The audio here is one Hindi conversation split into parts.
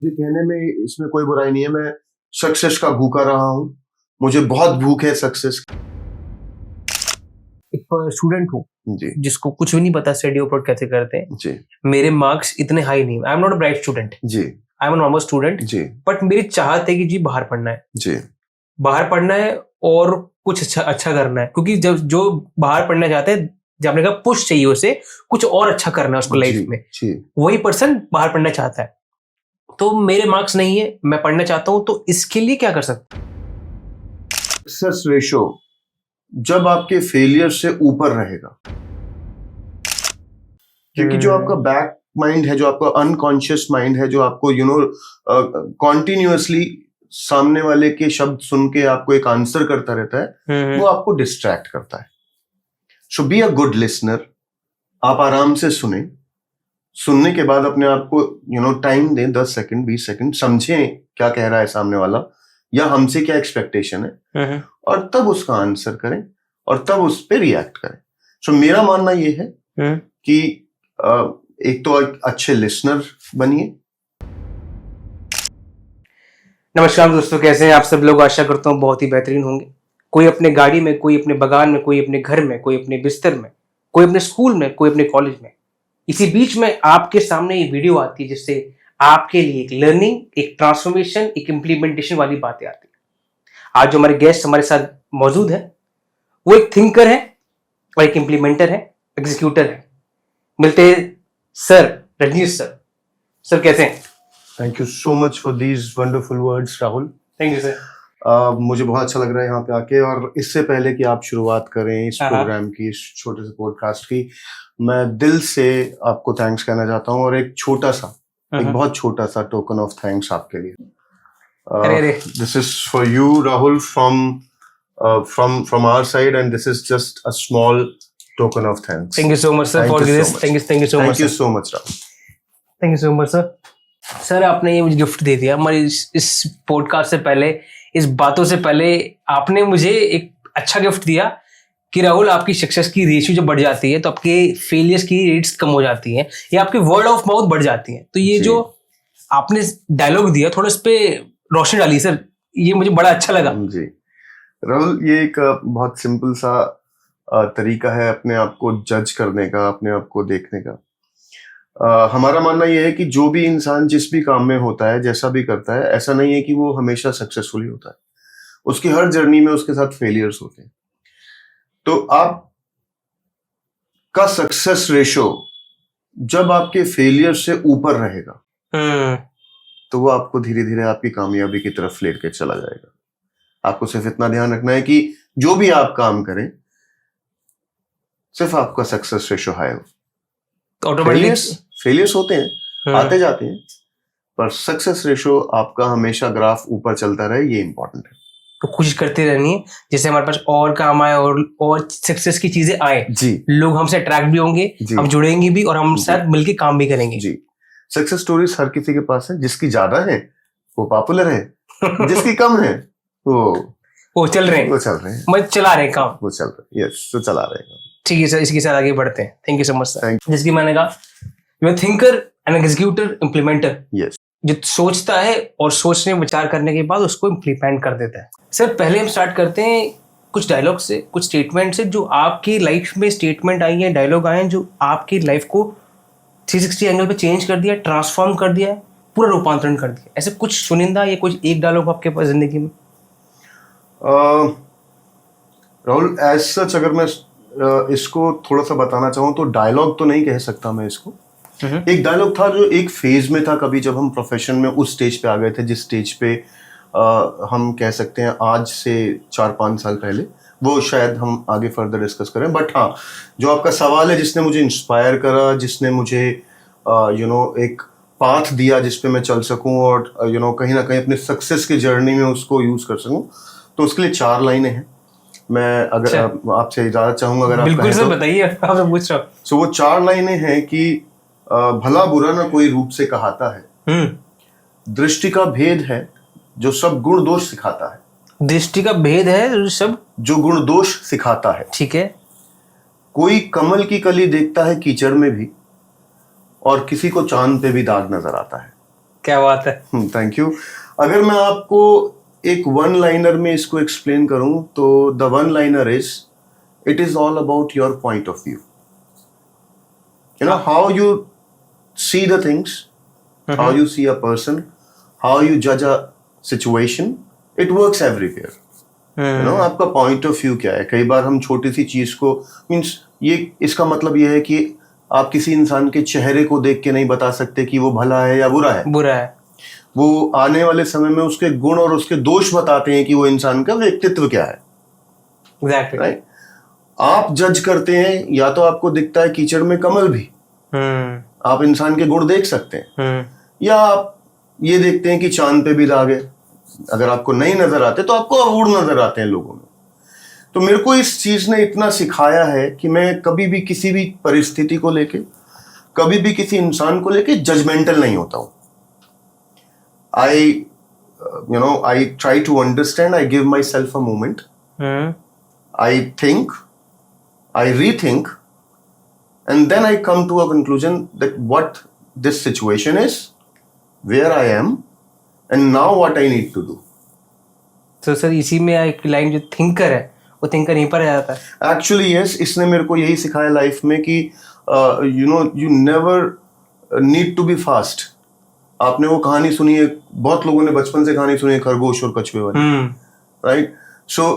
मुझे कहने में इसमें कोई बुराई नहीं है। मैं सक्सेस का भूखा रहा हूँ। मुझे बहुत भूख है सक्सेस। एक स्टूडेंट हूँ जी जिसको कुछ भी नहीं पता स्टडी अब्रॉड कैसे करते हैं। जी मेरे मार्क्स इतने हाई नहीं, I am not a bright student, जी I am a normal student. जी बट मेरी चाहत है कि जी बाहर पढ़ना है, जी बाहर पढ़ना है और कुछ अच्छा अच्छा करना है। क्योंकि जब जो बाहर पढ़ना चाहते हैं, जब आपने कहा पुश चाहिए उसे कुछ और अच्छा करना है उसको लाइफ में, जी वही पर्सन बाहर पढ़ना चाहता है। तो मेरे मार्क्स नहीं है, मैं पढ़ना चाहता हूँ, तो इसके लिए क्या कर सकता हूँ? सक्सेस रेशो जब आपके फेलियर से ऊपर रहेगा, क्योंकि जो आपका बैक माइंड है, जो आपका अनकॉन्शियस माइंड है, जो आपको कॉन्टिन्यूअसली सामने वाले के शब्द सुन के आपको एक आंसर करता रहता है, वो आपको डिस्ट्रैक्ट करता है। सो बी अ गुड लिसनर। आप आराम से सुने, सुनने के बाद अपने आप को टाइम दें, 10 सेकंड 20 सेकंड, समझें क्या कह रहा है सामने वाला या हमसे क्या एक्सपेक्टेशन है, और तब उसका आंसर करें और तब उस पर रिएक्ट करें। सो मेरा मानना ये है कि एक तो अच्छे लिसनर बनिए। नमस्कार दोस्तों, कैसे हैं आप सब लोग? आशा करता हूँ बहुत ही बेहतरीन होंगे। कोई अपने गाड़ी में, कोई अपने बगान में, कोई अपने घर में, कोई अपने बिस्तर में, कोई अपने स्कूल में, कोई अपने कॉलेज में। इसी बीच में आपके सामने ये वीडियो आती है जिससे आपके लिए एक लर्निंग, एक ट्रांसफॉर्मेशन, एक इम्प्लीमेंटेशन वाली बातें आती है। आज जो हमारे गेस्ट हमारे साथ मौजूद है वो एक थिंकर है और एक इम्प्लीमेंटर है, एग्जीक्यूटर है। मिलते हैं सर रजनीश सर। सर कैसे हैं? Thank you so much for these wonderful words Rahul. Thank you sir. मुझे बहुत अच्छा लग रहा है यहाँ पे आके। और इससे पहले कि आप शुरुआत करें इस प्रोग्राम की, इस छोटे से पॉडकास्ट की, मैं दिल से आपको थैंक्स कहना चाहता हूँ। और एक बहुत छोटा सा टोकन ऑफ थैंक्स आपके लिए। This is for you Rahul, from our side, and this is just a small token of thanks. Thank you so much sir for this. Thank you so much. Thank you so much Rahul. Thank you so much sir. Sir आपने ये मुझे गिफ्ट दे दिया हमारे इस पॉडकास्ट से पहले, इस बातों से पहले आपने मुझे एक अच्छा गिफ्ट दिया कि राहुल, आपकी सक्सेस की रेशियो जब बढ़ जाती है तो आपके फेलियर्स की रेट्स कम हो जाती हैं या आपके वर्ड ऑफ माउथ बढ़ जाती हैं। तो ये जो आपने डायलॉग दिया, थोड़ा इस पे रोशनी डाली सर, ये मुझे बड़ा अच्छा लगा। जी राहुल, ये एक बहुत सिंपल सा तरीका है अपने आप को जज करने का, अपने आप को देखने का। हमारा मानना यह है कि जो भी इंसान जिस भी काम में होता है, जैसा भी करता है, ऐसा नहीं है कि वो हमेशा सक्सेसफुल ही होता है। उसकी हर जर्नी में उसके साथ फेलियर्स होते हैं। तो आप का सक्सेस रेशो जब आपके फेलियर से ऊपर रहेगा, तो वो आपको धीरे धीरे आपकी कामयाबी की तरफ लेकर चला जाएगा। आपको सिर्फ इतना ध्यान रखना है कि जो भी आप काम करें, सिर्फ आपका सक्सेस रेशो हाई हो। फेलियर्स होते हैं, आते जाते हैं, पर सक्सेस रेशो आपका हमेशा ग्राफ ऊपर चलता रहे, ये इंपॉर्टेंट है। तो कोशिश करते रहनी है जिससे हमारे पास और काम आए और सक्सेस की चीजें आए। जी, लोग हमसे अट्रैक्ट भी होंगे, हम जुड़ेंगे भी और हम साथ मिलके काम भी करेंगे। जी, सक्सेस स्टोरीज हर किसी के पास है। जिसकी ज्यादा है वो पॉपुलर है, जिसकी कम है वो चल रहे हैं, मतलब चला रहे हैं काम, वो चल रहे हैं। यस, तो चला रहे हैं। ठीक है सर, इसके साथ आगे बढ़ते हैं। Thank you so much sir. जिसकी मैंने कहा, you thinker and executor, implementer. Yes, जो सोचता है और सोचने विचार करने के बाद उसको इम्प्लीमेंट कर देता है। सर पहले हम स्टार्ट करते हैं कुछ डायलॉग से, कुछ स्टेटमेंट से, जो आपकी लाइफ में स्टेटमेंट आई है, डायलॉग आए हैं, जो आपकी लाइफ को 360 एंगल पे चेंज कर दिया, ट्रांसफॉर्म कर दिया, पूरा रूपांतरण कर दिया। ऐसे कुछ चुनिंदा या कुछ एक डायलॉग आपके पास जिंदगी में? राहुल, एज सच अगर मैं इसको थोड़ा सा बताना चाहूँ तो डायलॉग तो नहीं कह सकता मैं इसको। एक डायलॉग था जो एक फेज में था, कभी जब हम प्रोफेशन में उस स्टेज पे आ गए थे जिस स्टेज पे हम कह सकते हैं आज से 4-5 साल पहले। वो शायद हम आगे फर्दर डिस्कस करें। बट हाँ, जो आपका सवाल है, जिसने मुझे इंस्पायर करा, जिसने मुझे एक पाथ दिया जिस पे मैं चल सकूं और कहीं ना कहीं अपने सक्सेस की जर्नी में उसको यूज कर सकूं, तो उसके लिए 4 लाइनें हैं। मैं अगर आपसे इजाजत चाहूंगा, अगर आप बिल्कुल सर, बताइए, आपसे पूछ रहा हूं। सो वो 4 लाइनें हैं कि भला बुरा ना कोई रूप से कहाता है, दृष्टि का भेद है जो सब गुण दोष सिखाता है। दृष्टि का भेद है जो गुण दोष सिखाता है। ठीक है। कोई कमल की कली देखता है कीचड़ में भी, और किसी को चांद पे भी दाग नजर आता है। क्या बात है। Thank you. अगर मैं आपको एक वन लाइनर में इसको एक्सप्लेन करूं तो the one liner is, it is all about your point of view. You know how you see the things, how you see a person, how you judge a situation, it works everywhere. You know, आपका पॉइंट ऑफ व्यू क्या है। कई बार हम छोटी सी चीज को मीन्स ये इसका मतलब ये है कि आप किसी इंसान के चेहरे को देख के नहीं बता सकते कि वो भला है या बुरा है। बुरा है। वो आने वाले समय में उसके गुण और उसके दोष बताते हैं कि वो इंसान का व्यक्तित्व क्या है। एग्जैक्टली। राइट। आप जज करते हैं, या तो आपको दिखता है कीचड़ में कमल भी, आप इंसान के गुण देख सकते हैं, या आप ये देखते हैं कि चांद पे भी दाग है। अगर आपको नहीं नजर आते तो आपको अवगुण नजर आते हैं लोगों में। तो मेरे को इस चीज ने इतना सिखाया है कि मैं कभी भी किसी भी परिस्थिति को लेके, कभी भी किसी इंसान को लेके जजमेंटल नहीं होता हूं। I try to understand, I give my self a moment, I think, I rethink, and then I come to a conclusion that what this situation is, where I am, and now what I need to do. तो सर इसी में एक लाइन जो थिंकर है वो थिंकर यहीं पर आ जाता है। Actually yes, इसने मेरे को यही सिखाया लाइफ में कि you never need to be fast. आपने वो कहानी सुनी है, बहुत लोगों ने बचपन से कहानी सुनी है, खरगोश और कछुए वाली, right? So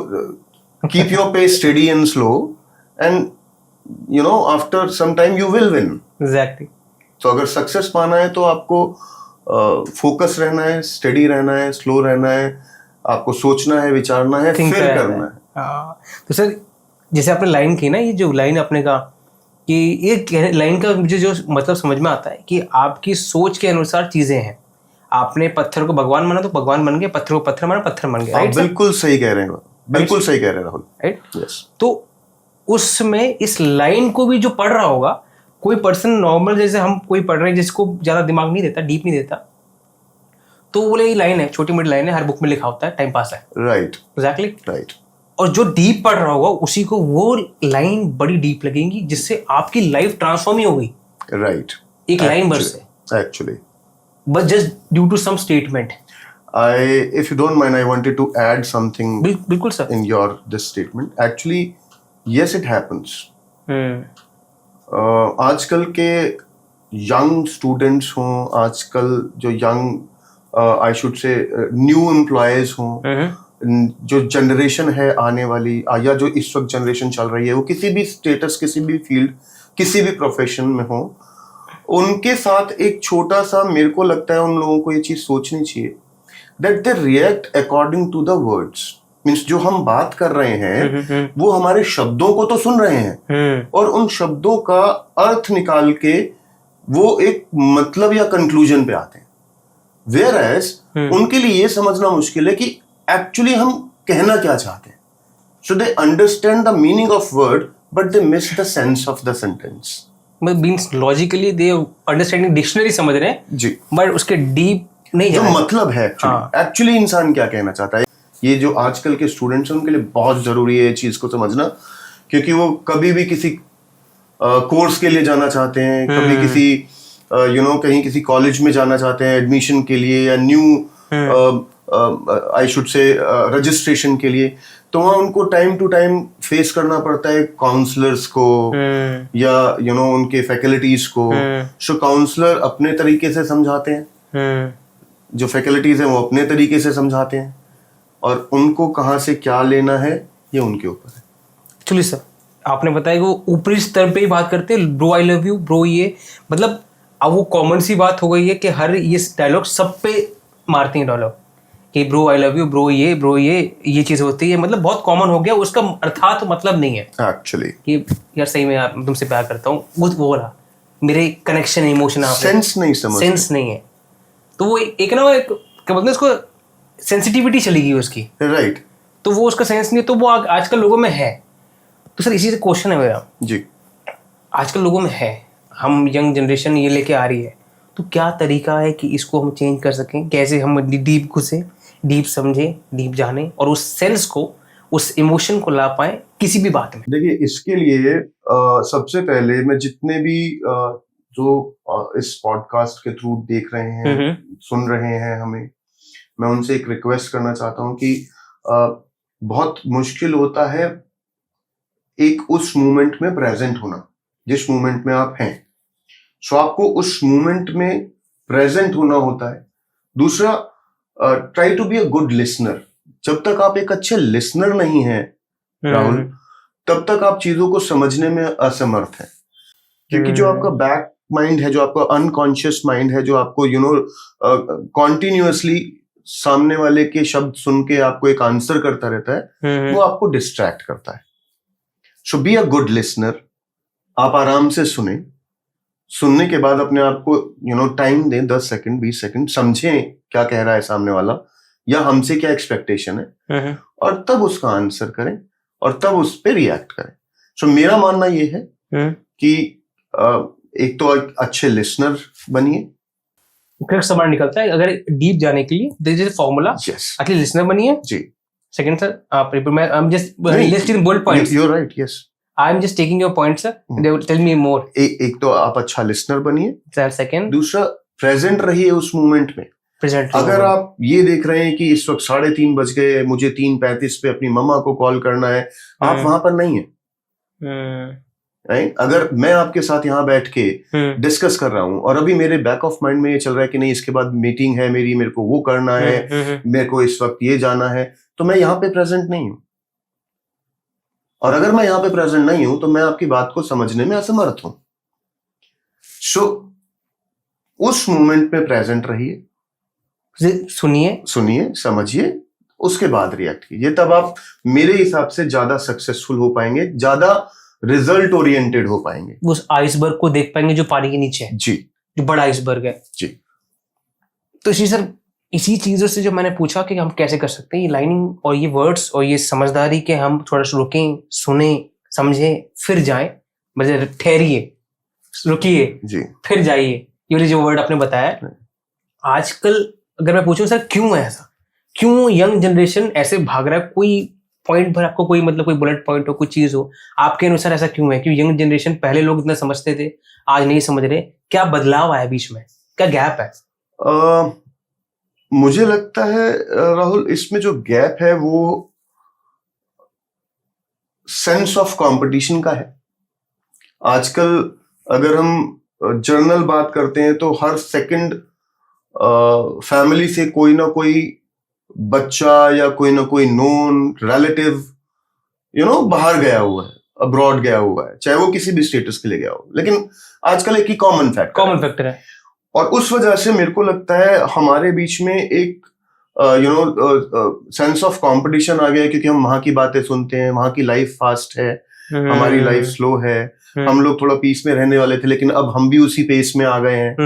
keep your pace steady and slow, and you know after some time you will win. Exactly. तो अगर सक्सेस पाना है तो आपको फोकस रहना है, स्टेडी रहना है, स्लो रहना है, आपको सोचना है, विचारना है, फिर करना है। तो सर जैसे आपने लाइन की ना, ये जो लाइन आपने कहा कि ये लाइन का मुझे जो मतलब समझ में आता है कि आपकी सोच के अनुसार चीजें हैं। आपने पत्थर को भगवान माना तो भगवान बन गए, पत्थर को पत्थर माना पत्थर बन गए। बिल्कुल सही कह रहे हैं, बिल्कुल सही कह रहे हैं राहुल। राइट। यस। तो उसमें इस लाइन को भी जो पढ़ रहा होगा, कोई पर्सन नॉर्मल जैसे हम कोई पढ़ रहे हैं जिसको ज्यादा दिमाग नहीं देता, डीप नहीं देता, तो बोले ये लाइन है, छोटी मोटी लाइन है, हर बुक में लिखा होता है, टाइम पास है। राइट। एग्जैक्टली। राइट। और जो डीप पढ़ रहा होगा उसी को वो लाइन बड़ी डीप लगेगी, जिससे आपकी लाइफ ट्रांसफॉर्म ही होगी। राइट। एक लाइन भर से actually, but just due to some statement. if you don't mind, I wanted to add something बिल्कुल sir. in your this statement. Actually, yes, it happens. आजकल के यंग स्टूडेंट्स हों, आजकल जो यंग आई शुड से न्यू एम्प्लॉयज हों, जो जनरेशन है आने वाली, या जो इस वक्त जनरेशन चल रही है, वो किसी भी स्टेटस, किसी भी फील्ड, किसी भी प्रोफेशन में हो, उनके साथ एक छोटा सा, मेरे को लगता है उन लोगों को ये चीज सोचनी चाहिए that they react according to the words. Means जो हम बात कर रहे हैं वो हमारे शब्दों को तो सुन रहे हैं, और उन शब्दों का अर्थ निकाल के वो एक मतलब या कंक्लूजन पे आते हैं। वेयर एज उनके लिए ये समझना मुश्किल है कि एक्चुअली हम कहना क्या चाहते हैं। So they understand the meaning of word but they miss the sense of the sentence. Means logically they understanding dictionary समझ रहे हैं जी, बट उसके डीप नहीं जो मतलब है एक्चुअली इंसान क्या कहना चाहता है। ये जो आजकल के स्टूडेंट्स हैं उनके लिए बहुत जरूरी है ये चीज को समझना, क्योंकि वो कभी भी किसी कोर्स के लिए जाना चाहते हैं, कभी किसी कहीं किसी कॉलेज में जाना चाहते हैं एडमिशन के लिए, या न्यू आई शुड से रजिस्ट्रेशन के लिए, तो वहाँ उनको टाइम टू टाइम फेस करना पड़ता है काउंसलर्स को, या उनके फैकल्टीज को। सो काउंसलर अपने तरीके से समझाते हैं, जो फैकल्टीज हैं वो अपने तरीके से समझाते हैं, और उनको कहाँ से क्या लेना है ये उनके ऊपर है। एक्चुअली सर आपने बताया कि वो ऊपरी स्तर पे ही बात करते हैं, bro I love you, bro ये, मतलब अब वो कॉमन सी बात हो गई है कि हर ये डायलॉग सब पे मारते हैं डायलॉग कि bro I love you, bro ये चीज़ होती है, मतलब बहुत कॉमन हो गया। उसका अर्थात मतलब नहीं है एक्चुअली कि यार सही में यार तुमसे प्यार करता हूँ, वो बोला मेरे कनेक्शन इमोशन आप सेंस नहीं समझ, सेंस नहीं है। तो वो एक ना एक क्या बोलते हैं उसको, सेंसिटिविटी चली गई उसकी, राइट। तो वो उसका सेंस नहीं है, तो वो आजकल लोगों में है। तो सर इसी से क्वेश्चन है मेरा जी, आजकल लोगों में है, हम यंग जनरेशन ये लेके आ रही है, तो क्या तरीका है कि इसको हम चेंज कर सकें? कैसे हम डीप घुसे, डीप समझें, डीप जाने, और उस सेंस को, उस इमोशन को ला पाए किसी भी बात में? देखिए इसके लिए सबसे पहले मैं जितने भी जो इस पॉडकास्ट के थ्रू देख रहे हैं, सुन रहे हैं हमें, मैं उनसे एक रिक्वेस्ट करना चाहता हूँ कि बहुत मुश्किल होता है एक उस मोमेंट में प्रेजेंट होना जिस मोमेंट में आप हैं। सो आपको उस मोमेंट में प्रेजेंट होना होता है। दूसरा, try to be a good listener. जब तक आप एक अच्छे लिसनर नहीं हैं राहुल, तब तक आप चीजों को समझने में असमर्थ हैं। क्योंकि जो आपका बैक माइंड है, जो आपका अनकॉन्शियस माइंड है, जो आपको कॉन्टिन्यूअसली सामने वाले के शब्द सुन के आपको एक आंसर करता रहता है, वो आपको डिस्ट्रैक्ट करता है। सो बी अ गुड लिसनर। आप आराम से सुने, सुनने के बाद अपने आप को टाइम दें, 10 सेकंड 20 सेकंड, समझें क्या कह रहा है सामने वाला या हमसे क्या एक्सपेक्टेशन है, और तब उसका आंसर करें और तब उस पर रिएक्ट करें। सो मेरा मानना ये है कि एक तो अच्छे लिसनर बनिए। करेक्ट सवाल निकलता है अगर डीप जाने के लिए, दिस इज फॉर्मूला। अच्छे लिसनर बनिए जी। सेकंड सर, आप मैं I am just listing bold points. You are right, yes, I am just taking your point sir, they will tell me more. एक तो आप अच्छा लिसनर बनिए सर, सेकंड, दूसरा प्रेजेंट रहिए उस मोमेंट में। अगर आप ये देख रहे हैं कि इस वक्त 3:30 बज गए, मुझे 3:35 पे अपनी मम्मा को कॉल करना है, आप वहां पर नहीं है। राइट? अगर मैं आपके साथ यहाँ बैठ के डिस्कस कर रहा हूँ और अभी मेरे बैक ऑफ माइंड में ये चल रहा है कि नहीं, इसके बाद मीटिंग है मेरे को वो करना है, मेरे को इस वक्त ये जाना है, तो मैं यहाँ पे प्रेजेंट नहीं हूँ। और अगर मैं यहाँ पे प्रेजेंट नहीं हूं तो मैं आपकी बात को समझने में असमर्थ हूं। सो उस मोमेंट में प्रेजेंट रहिए, सुनिए, समझिए, उसके बाद रिएक्ट कीजिए। तब आप मेरे हिसाब से ज्यादा सक्सेसफुल हो पाएंगे, ज्यादा रिजल्ट ओरिएंटेड हो पाएंगे। उस आइसबर्ग को देख पाएंगे जो पानी के नीचे है जी, जो बड़ा आइसबर्ग है जी। तो इसी चीजों से जो मैंने पूछा कि हम कैसे कर सकते हैं ये लाइनिंग और ये वर्ड्स और ये समझदारी के हम थोड़ा सा रुकें, सुने, समझें, फिर जाएं, मतलब ठहरिए, रुकिए जी, फिर जाइए। ये जो वर्ड आपने बताया, आजकल अगर मैं पूछूं सर क्यों है ऐसा, क्यों यंग जनरेशन ऐसे भाग रहा है, कोई पॉइंट पर आपको कोई कोई बुलेट पॉइंट हो, कोई चीज हो आपके अनुसार ऐसा क्यों है? क्यों यंग जनरेशन, पहले लोग इतना समझते थे आज नहीं समझ रहे, क्या बदलाव आया बीच में, क्या गैप है? मुझे लगता है राहुल, इसमें जो गैप है वो सेंस ऑफ कंपटीशन का है। आजकल अगर हम जर्नल बात करते हैं तो हर सेकंड फैमिली से कोई ना कोई बच्चा या कोई ना कोई नोन रिलेटिव बाहर गया हुआ है, अब्रॉड गया हुआ है, चाहे वो किसी भी स्टेटस के लिए गया हो, लेकिन आजकल एक ही कॉमन फैक्टर है। और उस वजह से मेरे को लगता है हमारे बीच में एक सेंस ऑफ कंपटीशन आ गया है, क्योंकि हम वहां की बातें सुनते हैं, वहां की लाइफ फास्ट है, हमारी लाइफ स्लो है, हम लोग थोड़ा पीस में रहने वाले थे लेकिन अब हम भी उसी पेस में आ गए हैं,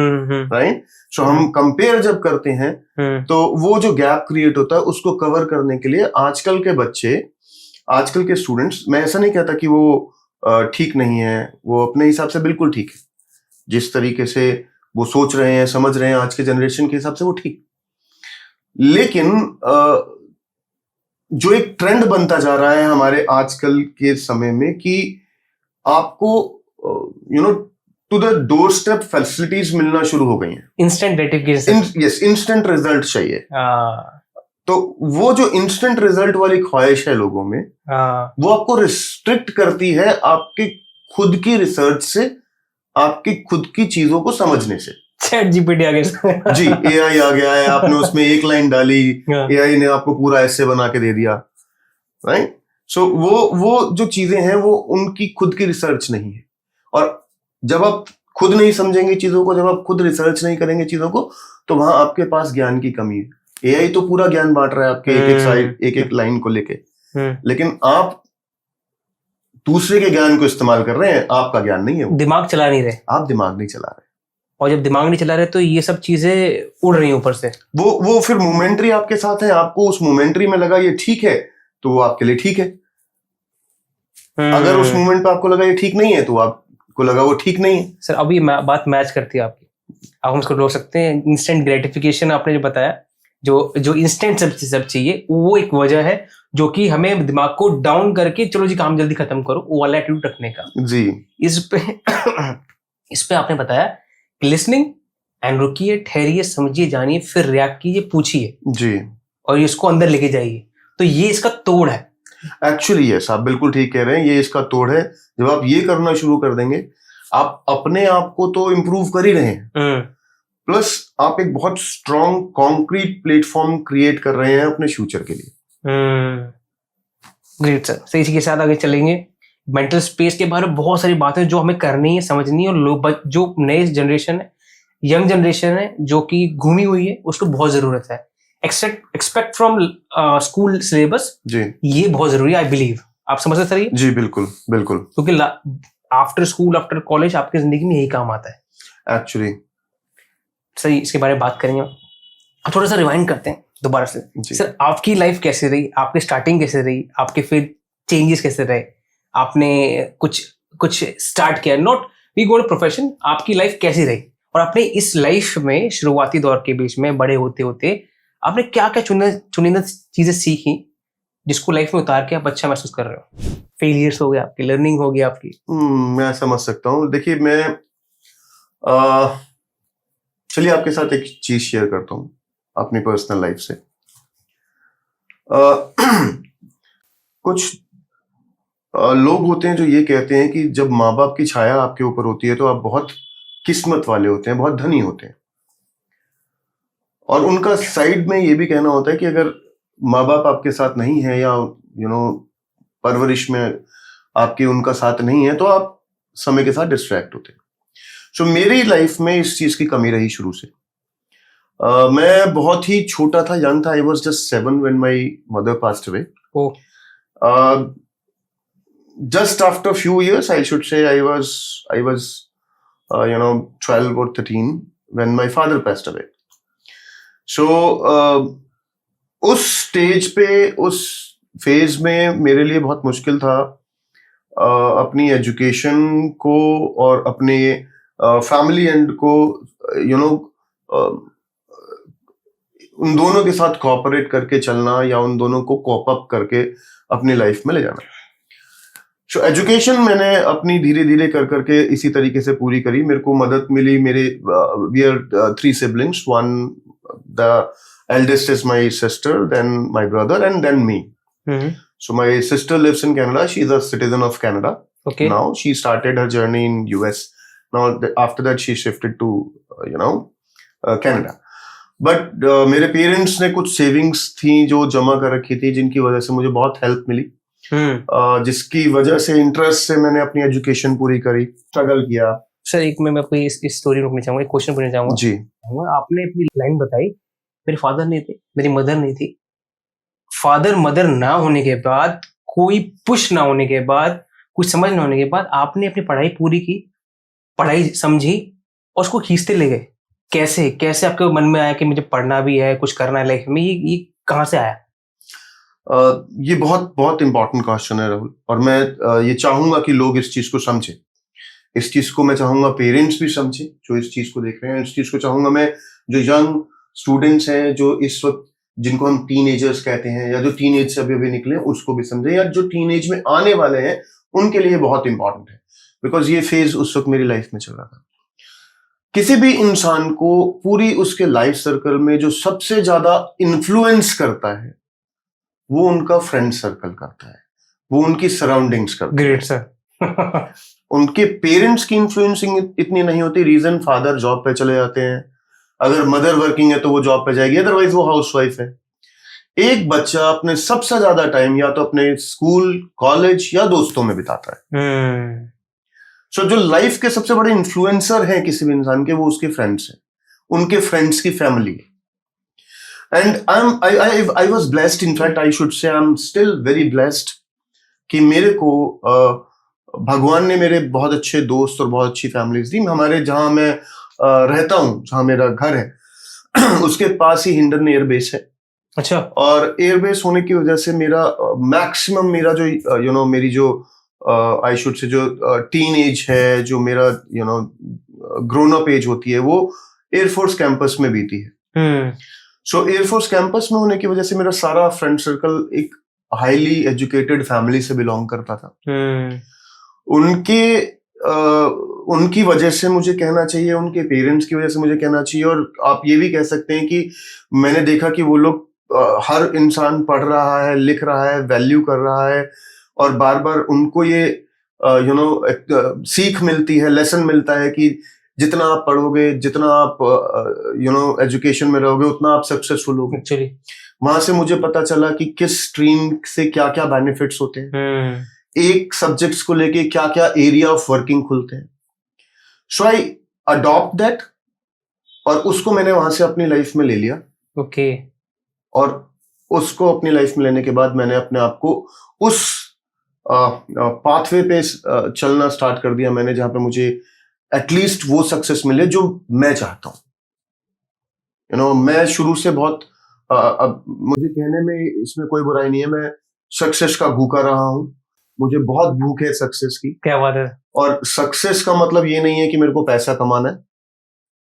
राइट? सो हम कंपेयर जब करते हैं तो वो जो गैप क्रिएट होता है उसको कवर करने के लिए आजकल के बच्चे, आजकल के स्टूडेंट्स, मैं ऐसा नहीं कहता कि वो ठीक नहीं है, वो अपने हिसाब से बिल्कुल ठीक है, जिस तरीके से वो सोच रहे हैं, समझ रहे हैं आज के जनरेशन के हिसाब से वो ठीक। लेकिन जो एक ट्रेंड बनता जा रहा है हमारे आजकल के समय में कि आपको to the doorstep facilities मिलना शुरू हो गई हैं, instant gratification, yes, instant result चाहिए। तो वो जो इंस्टेंट रिजल्ट वाली ख्वाहिश है लोगों में, वो आपको रिस्ट्रिक्ट करती है आपके खुद की रिसर्च से, आपकी खुद की चीजों को समझने से। चैट जीपीटी आ गया जी, एआई आ गया है, आपने उसमें एक लाइन डाली, एआई ने आपको पूरा ऐसे बना के दे दिया, राइट? सो वो जो चीजें हैं वो उनकी खुद की रिसर्च नहीं है। और जब आप खुद नहीं समझेंगे चीजों को, जब आप खुद रिसर्च नहीं करेंगे चीजों को, तो वहां आपके पास ज्ञान की कमी है। एआई तो पूरा ज्ञान बांट रहा है आपके एक एक लाइन को लेके, लेकिन आप दूसरे के ज्ञान को इस्तेमाल कर रहे हैं, आपका ज्ञान नहीं है, दिमाग चला नहीं रहे, आप दिमाग नहीं चला रहे। और जब दिमाग नहीं चला रहे तो ये सब चीजें उड़ रही हैं ऊपर से। वो फिर मोमेंट्री आपके साथ है, आपको उस मोमेंट्री में लगा ये ठीक है तो वो आपके लिए ठीक है। अगर उस मोमेंट पे आपको लगा ये ठीक नहीं है तो आपको लगा वो ठीक नहीं है। सर अभी बात मैच करती है आपकी, अब हम इसको रोक सकते हैं। इंस्टेंट ग्रेटिफिकेशन आपने जो बताया, जो इंस्टेंट सब चाहिए, वो एक वजह है जो कि हमें दिमाग को डाउन करके चलो जी काम जल्दी खत्म करो, वो वाला एटीट्यूड रखने का जी। इस पे इस पे आपने बताया लिसनिंग एंड रुकिए, ठहरिए, समझिए, जानिए, फिर रिएक्ट कीजिए, पूछिए जी। और इसको अंदर लेके जाइए। तो ये इसका तोड़ है। एक्चुअली यस, आप बिल्कुल ठीक कह रहे हैं, ये इसका तोड़ है। जब आप ये करना शुरू कर देंगे, आप अपने आप को तो इम्प्रूव कर ही रहे हैं, प्लस आप एक बहुत स्ट्रॉन्ग कॉन्क्रीट प्लेटफॉर्म क्रिएट कर रहे हैं अपने फ्यूचर के लिए। Great sir. तो इसी के साथ आगे चलेंगे। मेंटल स्पेस के बारे में बहुत सारी बातें जो हमें करनी है, समझनी है, और लोग जो नए जनरेशन है, यंग जनरेशन है, जो कि घूमी हुई है, उसको बहुत जरूरत है। एक्सपेक्ट फ्रॉम स्कूल सिलेबस, जी ये बहुत जरूरी है, आई बिलीव। आप समझते सर ये? जी बिल्कुल बिल्कुल, क्योंकि आफ्टर स्कूल, आफ्टर कॉलेज आपकी जिंदगी में यही काम आता है एक्चुअली। सर इसके बारे में बात करेंगे। अब थोड़ा सा रिवाइंड करते हैं दोबारा से। जी। सर आपकी लाइफ कैसे रही, आपकी स्टार्टिंग कैसे रही, आपके फिर चेंजेस कैसे रहे, आपने कुछ स्टार्ट किया, not we go to profession, आपकी लाइफ कैसी रही, और आपने इस लाइफ में शुरुआती दौर के बीच में बड़े होते होते आपने क्या क्या चुनिंदा चीजें सीखी जिसको लाइफ में उतार के आप अच्छा महसूस कर रहे हो? फेलियर्स हो गया आपकी, लर्निंग हो गया आपकी। मैं समझ सकता हूँ। देखिए, मैं चलिए आपके साथ एक चीज शेयर करता हूँ अपनी पर्सनल लाइफ से। कुछ लोग होते हैं जो ये कहते हैं कि जब माँ बाप की छाया आपके ऊपर होती है तो आप बहुत किस्मत वाले होते हैं, बहुत धनी होते हैं। और उनका साइड में ये भी कहना होता है कि अगर माँ बाप आपके साथ नहीं है, या परवरिश में आपके उनका साथ नहीं है, तो आप समय के साथ डिस्ट्रैक्ट होते हैं। सो मेरी लाइफ में इस चीज की कमी रही शुरू से। मैं बहुत ही छोटा था, यंग था। I was just 7 when my mother passed away. Just after a few years, I should say, I was 12 or 13 when my father passed away. So उस स्टेज पे, उस फेज में मेरे लिए बहुत मुश्किल था अपनी एजुकेशन को और अपने फैमिली एंड को उन दोनों के साथ कोऑपरेट करके चलना, या उन दोनों को कोप अप करके अपनी लाइफ में ले जाना। सो एजुकेशन मैंने अपनी धीरे धीरे कर करके इसी तरीके से पूरी करी। मेरे को मदद मिली। मेरे we are 3 siblings. One, the eldest is my sister, then my brother, and then me. So my sister lives in Canada. She is a citizen of Canada. Okay. Now she started her journey in US. Now after that she shifted to Canada. But मेरे पेरेंट्स ने कुछ सेविंग्स थी जो जमा कर रखी थी, जिनकी वजह से मुझे बहुत हेल्प मिली, जिसकी वजह से इंटरेस्ट से मैंने अपनी एजुकेशन पूरी करी, स्ट्रगल किया। सर एक मैं आपको इस स्टोरी रोकना चाहूंगा, एक क्वेश्चन पूछना चाहूंगा जी। आपने अपनी लाइन बताई, मेरे फादर नहीं थे, मेरी मदर नहीं थी। फादर मदर ना होने के बाद, कोई पुश ना होने के बाद, कुछ समझ ना होने के बाद आपने अपनी पढ़ाई पूरी की, पढ़ाई समझी और उसको खींचते ले गए। कैसे कैसे आपके मन में आया कि मुझे पढ़ना भी है, कुछ करना है लाइफ में? ये कहाँ से आया? ये बहुत बहुत इंपॉर्टेंट क्वेश्चन है राहुल, और मैं ये चाहूंगा कि लोग इस चीज को समझें। इस चीज को मैं चाहूंगा पेरेंट्स भी समझें जो इस चीज को देख रहे हैं। इस चीज को चाहूंगा मैं, जो यंग स्टूडेंट्स हैं, जो इस वक्त जिनको हम टीनेजर्स कहते हैं, या जो टीनेज से अभी निकले, उसको भी समझें, या जो टीनेज में आने वाले हैं उनके लिए बहुत इंपॉर्टेंट है। बिकॉज ये फेज उस वक्त मेरी लाइफ में चल रहा था। किसी भी इंसान को पूरी उसके लाइफ सर्कल में जो सबसे ज्यादा इन्फ्लुएंस करता है वो उनका फ्रेंड सर्कल करता है, वो उनकी सराउंडिंग्स करता है। Great sir. उनके पेरेंट्स की इन्फ्लुएंसिंग इतनी नहीं होती। रीजन, फादर जॉब पे चले जाते हैं, अगर मदर वर्किंग है तो वो जॉब पे जाएगी, अदरवाइज वो हाउसवाइफ है। एक बच्चा अपने सबसे ज्यादा टाइम या तो अपने स्कूल, कॉलेज या दोस्तों में बिताता है। सो जो लाइफ के सबसे बड़े इन्फ्लुएंसर हैं किसी भी इंसान के, वो उसके फ्रेंड्स हैं, उनके फ्रेंड्स की फैमिली है। And I was blessed, in fact I should से I am still very blessed कि मेरे को भगवान ने मेरे बहुत अच्छे दोस्त और बहुत अच्छी फैमिलीज दी। हमारे जहां मैं रहता हूं, जहां मेरा घर है, उसके पास ही हिंडन एयरबेस है। अच्छा। और एयरबेस होने की वजह से मेरा मैक्सिमम मेरा जो मेरी जो आई शुड से जो टीन एज है, जो मेरा ग्रोन अप एज होती है, वो एयरफोर्स कैंपस में बीती है। सो एयरफोर्स कैंपस में होने की वजह से मेरा सारा फ्रेंड सर्कल एक हाईली एजुकेटेड फैमिली से बिलोंग करता था। उनके उनकी वजह से मुझे कहना चाहिए, उनके पेरेंट्स की वजह से मुझे कहना चाहिए, और आप ये भी कह सकते हैं कि मैंने देखा कि वो लोग हर इंसान पढ़ रहा है, लिख रहा है, वैल्यू कर रहा है, और बार बार उनको ये सीख मिलती है, लेसन मिलता है कि जितना आप पढ़ोगे, जितना आप एजुकेशन में रहोगे, उतना आप सक्सेसफुल होगे। एक्चुअली वहां से मुझे पता चला कि किस स्ट्रीम से क्या क्या बेनिफिट्स होते हैं, एक सब्जेक्ट्स को लेके क्या क्या एरिया ऑफ वर्किंग खुलते हैं। सो आई अडॉप्ट दैट, और उसको मैंने वहां से अपनी लाइफ में ले लिया। ओके। और उसको अपनी लाइफ में लेने के बाद मैंने अपने आप को उस पाथवे पे चलना स्टार्ट कर दिया मैंने, जहां पे मुझे एटलीस्ट वो सक्सेस मिले जो मैं चाहता हूं। मैं शुरू से बहुत अब मुझे कहने में इसमें कोई बुराई नहीं है, मैं सक्सेस का भूखा रहा हूं, मुझे बहुत भूख है सक्सेस की। क्या बात है। और सक्सेस का मतलब ये नहीं है कि मेरे को पैसा कमाना है।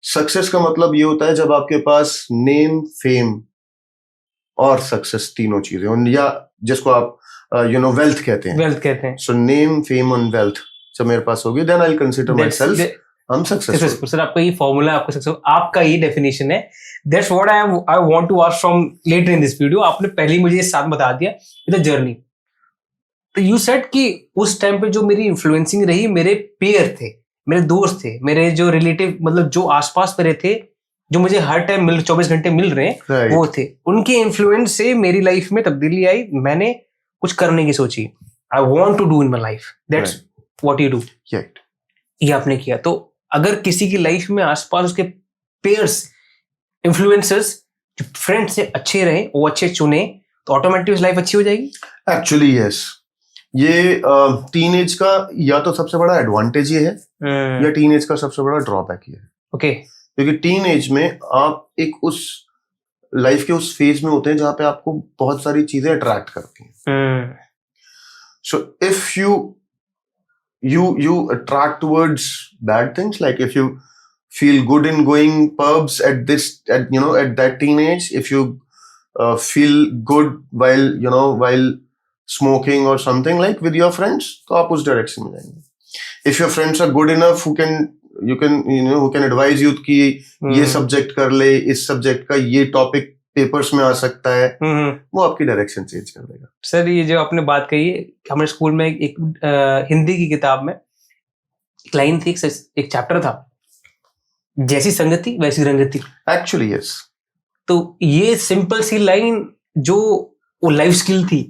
सक्सेस का मतलब ये होता है जब आपके पास नेम, फेम और सक्सेस तीनों चीजें, या जिसको आप वेल्थ कहते हैं। वेल्थ कहते हैं। So name, fame and wealth जब मेरे पास होगी, then I will consider my self I am successful. Sir आपका ये फॉर्मूला, आपका सक्सेस, आपका ये डेफिनेशन है। That's what I want to ask from later in this video. आपने पहले ही मुझे ये साथ बता दिया, द जर्नी। तो यू सेड कि उस टाइम पे जो मेरी इन्फ्लुएंसिंग रही, मेरे पेयर थे, मेरे दोस्त थे, मेरे जो रिलेटिव, मतलब जो आसपास मेरे थे, जो मुझे हर टाइम 24 घंटे मिल रहे हैं, Right. वो थे। उनके इन्फ्लुएंस से मेरी लाइफ में तब्दीली आई, मैंने कुछ करने की सोची। I want to do in my life, that's what you do. ये आपने किया। तो अगर किसी की लाइफ में आसपास उसके पेयर्स, इन्फ्लुएंसर्स, जो फ्रेंड्स से अच्छे रहे, वो अच्छे चुने, तो ऑटोमेटिक लाइफ अच्छी हो जाएगी। एक्चुअली यस, ये टीनेज का या तो सबसे बड़ा एडवांटेज ये है, या टीनेज का सबसे बड़ा ड्रॉबैक ये है। ओके। क्योंकि टीनेज में आप एक उस लाइफ के उस फेज में होते हैं जहां पे आपको बहुत सारी चीजें अट्रैक्ट करती हैं। So if you attract towards bad things, like if you feel good in going pubs at that teenage, if you feel good while smoking or something like with your friends, तो आप उस डायरेक्शन में जाएंगे। If your friends are good enough who can advise you कि ये सब्जेक्ट कर ले, इस सब्जेक्ट का ये टॉपिक पेपर्स में आ सकता है, वो आपकी डायरेक्शन चेंज कर देगा। सर ये जो आपने बात कही है, हमारे स्कूल में एक हिंदी की किताब में एक लाइन थी, एक चैप्टर था, जैसी संगति वैसी रंगति। Actually yes. तो ये सिंपल सी लाइन जो वो लाइफ स्किल थी,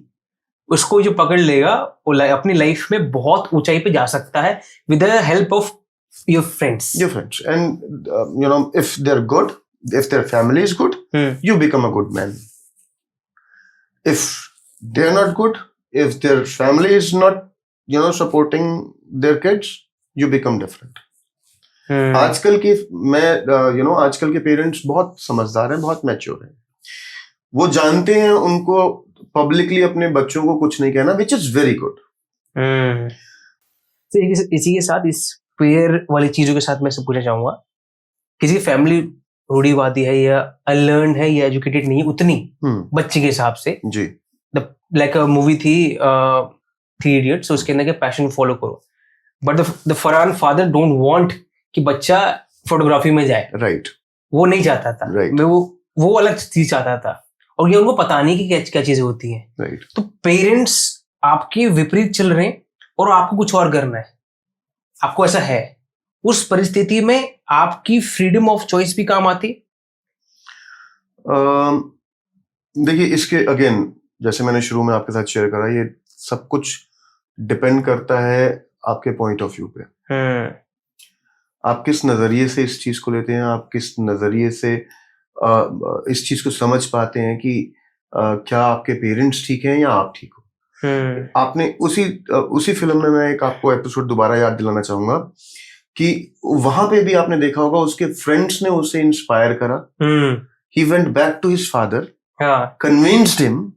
उसको जो पकड़ लेगा वो अपनी लाइफ में बहुत ऊंचाई पे जा सकता है with the help of your friends. And if they're good, if their family is good, you become a good man. If they're not good, if their family is not supporting their kids, you become different. आजकल के पेरेंट्स बहुत समझदार हैं, बहुत मैच्योर हैं। वो जानते हैं उनको पब्लिकली अपने बच्चों को कुछ नहीं कहना, which is very good. इसी के साथ, इस पेयर वाली चीजों के साथ मैं से पूछना चाहूंगा, किसी की फैमिली रूढ़िवादी है या अनलर्न है या एजुकेटेड नहीं है उतनी बच्चे के हिसाब से जी, लाइक मूवी थी 3 इडियट्स, उसके अंदर के पैशन फॉलो करो, but the Farhan father don't want कि बच्चा फोटोग्राफी में जाए। राइट। वो नहीं चाहता था। Right. वो अलग चीज चाहता था, और ये उनको पता नहीं कि क्या चीजें होती हैं। Right. तो पेरेंट्स आपके विपरीत चल रहे हैं और आपको कुछ और करना है, आपको ऐसा है, उस परिस्थिति में आपकी फ्रीडम ऑफ चॉइस भी काम आती। देखिए, इसके अगेन जैसे मैंने शुरू में आपके साथ शेयर करा, ये सब कुछ डिपेंड करता है आपके पॉइंट ऑफ व्यू पे। आप किस नजरिए से इस चीज को लेते हैं, आप किस नजरिए से इस चीज को समझ पाते हैं कि क्या आपके पेरेंट्स ठीक हैं या आप ठीक हो। आपने उसी फिल्म में मैं एक आपको एपिसोड दोबारा याद दिलाना चाहूंगा कि वहां पे भी आपने देखा होगा, उसके फ्रेंड्स ने उसे इंस्पायर करा। He went back to his father, convinced him,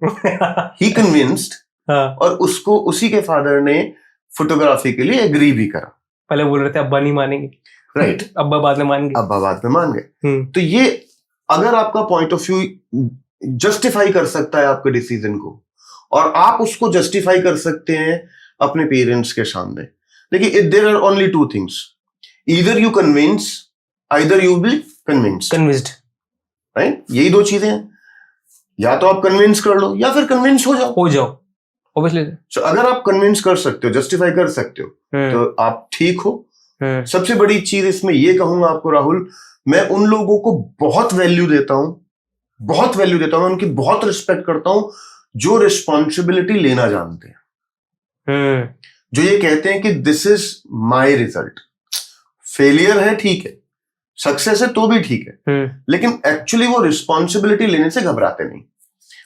he convinced, और उसको उसी के फादर ने फोटोग्राफी के लिए एग्री भी करा। पहले बोल रहे थे अब्बा नहीं मानेंगे, राइट, अब्बा बाद में मान गए, अब्बा बाद में मान गए। तो ये अगर आपका पॉइंट ऑफ व्यू जस्टिफाई कर सकता है आपके डिसीजन को, और आप उसको जस्टिफाई कर सकते हैं अपने पेरेंट्स के सामने, देखिए, there are only two things, either you convince, either you be convinced, convinced, right? यही दो चीजें हैं, या तो आप कन्विंस कर लो या फिर कन्विंस हो जाओ। ऑब्वियसली। So, अगर आप कन्विंस कर सकते हो, जस्टिफाई कर सकते हो, तो आप ठीक हो। सबसे बड़ी चीज इसमें ये कहूंगा आपको राहुल, मैं उन लोगों को बहुत वैल्यू देता हूं, मैं उनकी बहुत रिस्पेक्ट करता हूं जो रिस्पॉन्सिबिलिटी लेना जानते हैं, जो ये कहते हैं कि this is my result. Failure है ठीक है, सक्सेस है तो भी ठीक है, लेकिन एक्चुअली वो रिस्पॉन्सिबिलिटी लेने से घबराते नहीं।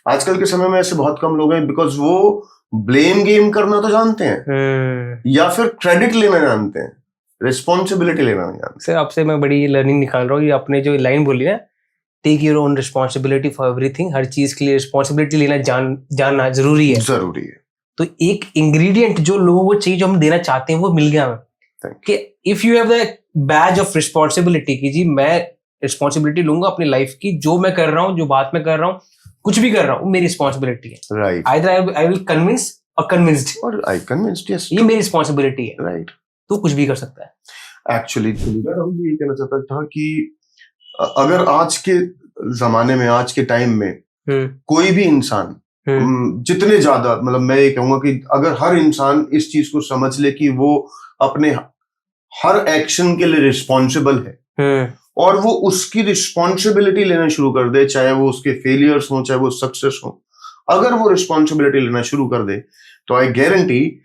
आजकल के समय में ऐसे बहुत कम लोग हैं, बिकॉज वो ब्लेम गेम करना तो जानते हैं या फिर क्रेडिट लेना जानते हैं, रिस्पॉन्सिबिलिटी लेना नहीं जानते। सर, आपसे मैं बड़ी लर्निंग निकाल रहा हूँ। ये आपने जो लाइन बोली ना, take your own responsibility for everything, हर चीज के लिए रिस्पॉन्सिबिलिटी लेना जानना जरूरी है। तो एक इंग्रेडिएंट जो लोगों को चाहिए, जो हम देना चाहते हैं, वो मिल गया हमें कि if you have the Baij of responsibility कि जी मैं रिस्पॉन्सिबिलिटी लूंगा अपनी लाइफ की, जो मैं कर रहा हूँ, जो बात मैं कर रहा हूँ, कुछ भी कर रहा हूँ, मेरी रिस्पॉन्सिबिलिटी है। Right. Either I will convince और कन्विंस्ड, और आई कन्विंस्ड, यस, ये मेरी रिस्पॉन्सिबिलिटी है। राइट। तो कुछ भी कर सकता है। एक्चुअली राहुल जी ये कहना चाहता था कि अगर आज के जमाने में, आज के टाइम में कोई भी इंसान, जितने ज्यादा, मतलब मैं ये कहूंगा कि अगर हर इंसान इस चीज को समझ ले कि वो अपने हर एक्शन के लिए रिस्पॉन्सिबल है और वो उसकी रिस्पॉन्सिबिलिटी लेना शुरू कर दे, चाहे वो उसके फेलियर्स हो चाहे वो सक्सेस हो, अगर वो रिस्पॉन्सिबिलिटी लेना शुरू कर दे, तो आई गारंटी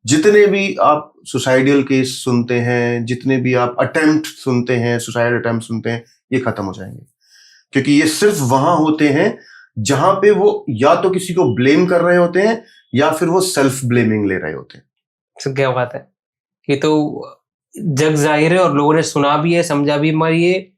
जितने भी आप सुसाइडल केस सुनते हैं, जितने भी आप अटेम्प्ट सुनते हैं, सुसाइड अटेम्प्ट सुनते हैं, ये खत्म हो जाएंगे। क्योंकि ये सिर्फ वहां होते हैं जहां पे वो या तो किसी को ब्लेम कर रहे होते हैं या फिर वो सेल्फ ब्लेमिंग ले रहे होते हैं। सर, क्या बात है, ये तो जग जाहिर है और लोगों ने सुना भी है, समझा भी, मगर ये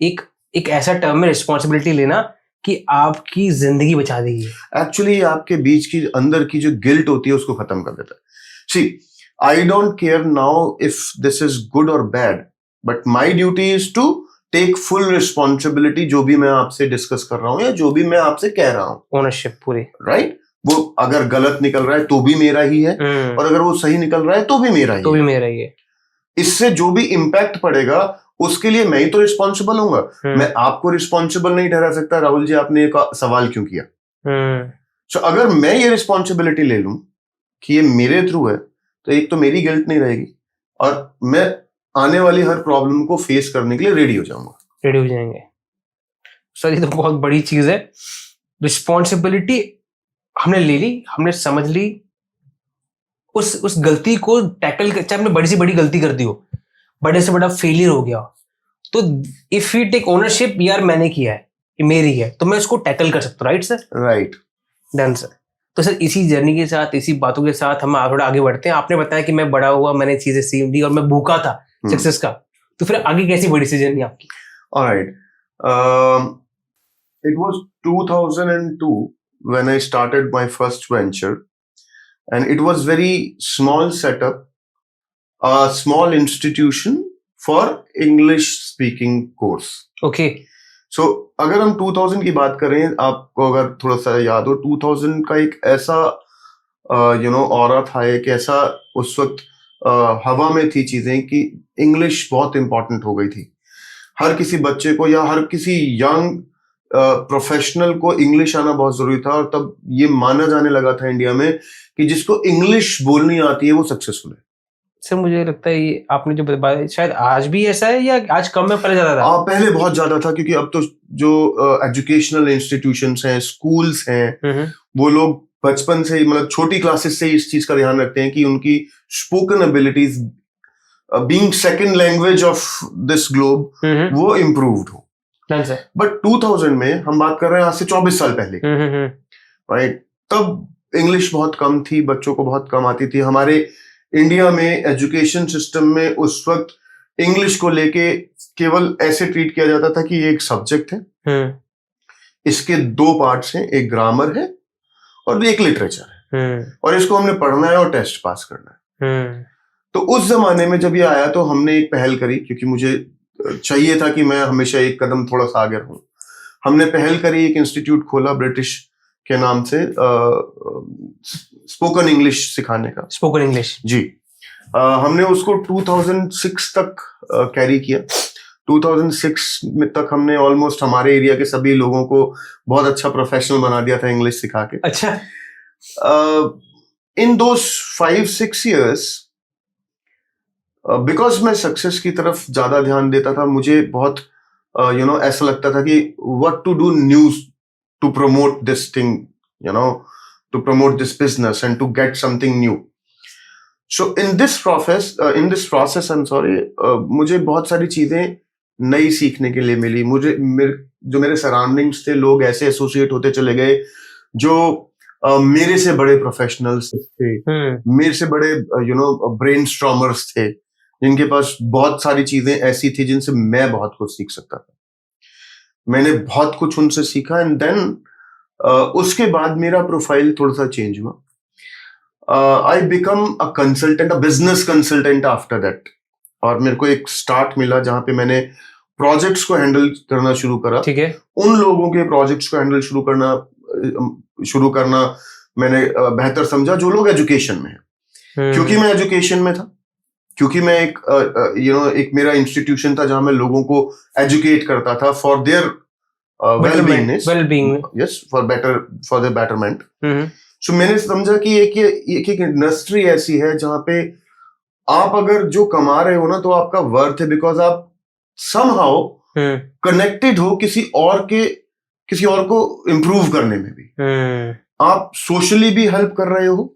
एक ऐसा टर्म है रिस्पॉन्सिबिलिटी लेना कि आपकी जिंदगी बचा देगी। एक्चुअली आपके बीच की अंदर की जो गिल्ट होती है उसको खत्म कर देता है। See, I don't care now if this is good और bad, but my duty is to take full responsibility, जो भी मैं आपसे डिस्कस कर रहा हूं या जो भी मैं आपसे कह रहा हूं, ओनरशिप पूरी, राइट? वो अगर गलत निकल रहा है तो भी मेरा ही है, और अगर वो सही निकल रहा है तो भी मेरा ही है। इससे जो भी इम्पैक्ट पड़ेगा उसके लिए मैं ही तो रिस्पॉन्सिबल हूंगा। मैं आपको रिस्पॉन्सिबल नहीं ठहरा सकता। राहुल जी, आपने एक सवाल क्यों किया? सो अगर मैं ये रिस्पॉन्सिबिलिटी ले लूं कि ये मेरे थ्रू है, तो एक तो मेरी गिल्ट नहीं रहेगी और मैं आने वाली हर प्रॉब्लम को फेस करने के लिए रेडी हो जाएंगे। सर, ये तो बहुत बड़ी चीज है। रिस्पॉन्सिबिलिटी हमने ले ली, हमने समझ ली, उस गलती को टैकल कर, चाहे हमने बड़ी से बड़ी गलती कर दी हो, बड़े से बड़ा फेलियर हो गया, तो इफ यू टेक ओनरशिप, यार मैंने किया है, ये मेरी है, तो मैं उसको टैकल कर सकता हूँ। Right sir? Right, done sir. तो सर, इसी जर्नी के साथ, इसी बातों के साथ हम थोड़ा आगे बढ़ते हैं। आपने बताया कि मैं बड़ा हुआ, मैंने चीजें सीख ली और मैं भूखा था सक्सेस का, तो फिर आगे कैसी बड़ी सी जर्नी आपकी? Alright, it was 2002 when I started my first venture, and it was very small setup, a small institution for English speaking course. Okay. So अगर हम 2000 की बात करें, आपको अगर थोड़ा सा याद हो, 2000 का एक ऐसा ऑरा था, एक ऐसा उस वक्त हवा में थी चीजें कि इंग्लिश बहुत इंपॉर्टेंट हो गई थी। हर किसी बच्चे को या हर किसी यंग प्रोफेशनल को इंग्लिश आना बहुत जरूरी था, और तब ये माना जाने लगा था इंडिया में कि जिसको इंग्लिश बोलनी आती है वो सक्सेसफुल है। सर, मुझे लगता है ये आपने जो बताया, शायद आज भी ऐसा है या आज कम में, पहले ज्यादा था? पहले बहुत ज्यादा था, क्योंकि अब तो जो एजुकेशनल इंस्टीट्यूशंस हैं, स्कूल्स हैं, वो लोग बचपन से, मतलब छोटी क्लासेस से इस चीज का ध्यान रखते हैं कि उनकी spoken abilities, being second language of this globe, वो इम्प्रूव्ड हो। बट 2000 में हम बात कर रहे हैं, आज से 24 साल पहले, राइट? तब इंग्लिश बहुत कम थी, बच्चों को बहुत कम आती थी। हमारे इंडिया में एजुकेशन सिस्टम में उस वक्त इंग्लिश को लेके केवल ऐसे ट्रीट किया जाता था कि ये एक सब्जेक्ट है, इसके 2 पार्ट्स हैं, एक ग्रामर है और एक लिटरेचर है, और इसको हमने पढ़ना है और टेस्ट पास करना है। तो उस जमाने में जब ये आया तो हमने एक पहल करी, क्योंकि मुझे चाहिए था कि मैं हमेशा एक कदम थोड़ा सा आगे रहूं। हमने पहल करी, एक इंस्टीट्यूट खोला ब्रिटिश के नाम से, स्पोकन इंग्लिश सिखाने का। स्पोकन इंग्लिश, जी। हमने उसको 2006 तक कैरी किया। 2006 में तक हमने ऑलमोस्ट हमारे एरिया के सभी लोगों को बहुत अच्छा प्रोफेशनल बना दिया था इंग्लिश सिखा के। अच्छा। इन दोस 5-6 years, बिकॉज मैं सक्सेस की तरफ ज्यादा ध्यान देता था, मुझे बहुत ऐसा लगता था कि what to do news to promote this thing, to promote this business and to get something new. So in this process I am sorry, मुझे बहुत सारी चीजें नई सीखने के लिए मिली। जो मेरे सराउंडिंग्स थे, लोग ऐसे एसोसिएट होते चले गए जो मेरे से बड़े प्रोफेशनल्स थे, मेरे से बड़े ब्रेन स्ट्रॉमर्स थे, जिनके पास बहुत सारी चीजें ऐसी थी जिनसे मैं बहुत कुछ सीख सकता था। मैंने बहुत कुछ उनसे सीखा एंड देन उसके बाद मेरा प्रोफाइल थोड़ा सा चेंज हुआ। I become a consultant, a business consultant after that. और मेरे को एक स्टार्ट मिला जहां पे मैंने प्रोजेक्ट्स को हैंडल करना शुरू करा। ठीक है। उन लोगों के प्रोजेक्ट्स को हैंडल शुरू करना मैंने बेहतर समझा जो लोग एजुकेशन में हैं। क्योंकि मैं एजुकेशन में था, क्योंकि मैं एक मेरा इंस्टीट्यूशन था जहां मैं लोगों को एजुकेट करता था for their wellbeing, yes, for their betterment. So मैंने समझा कि एक इंडस्ट्री ऐसी है जहां पे आप अगर जो कमा रहे हो ना, तो आपका वर्थ है, बिकॉज आप समहाउ कनेक्टेड हो किसी और को इम्प्रूव करने में भी। आप सोशली भी हेल्प कर रहे हो,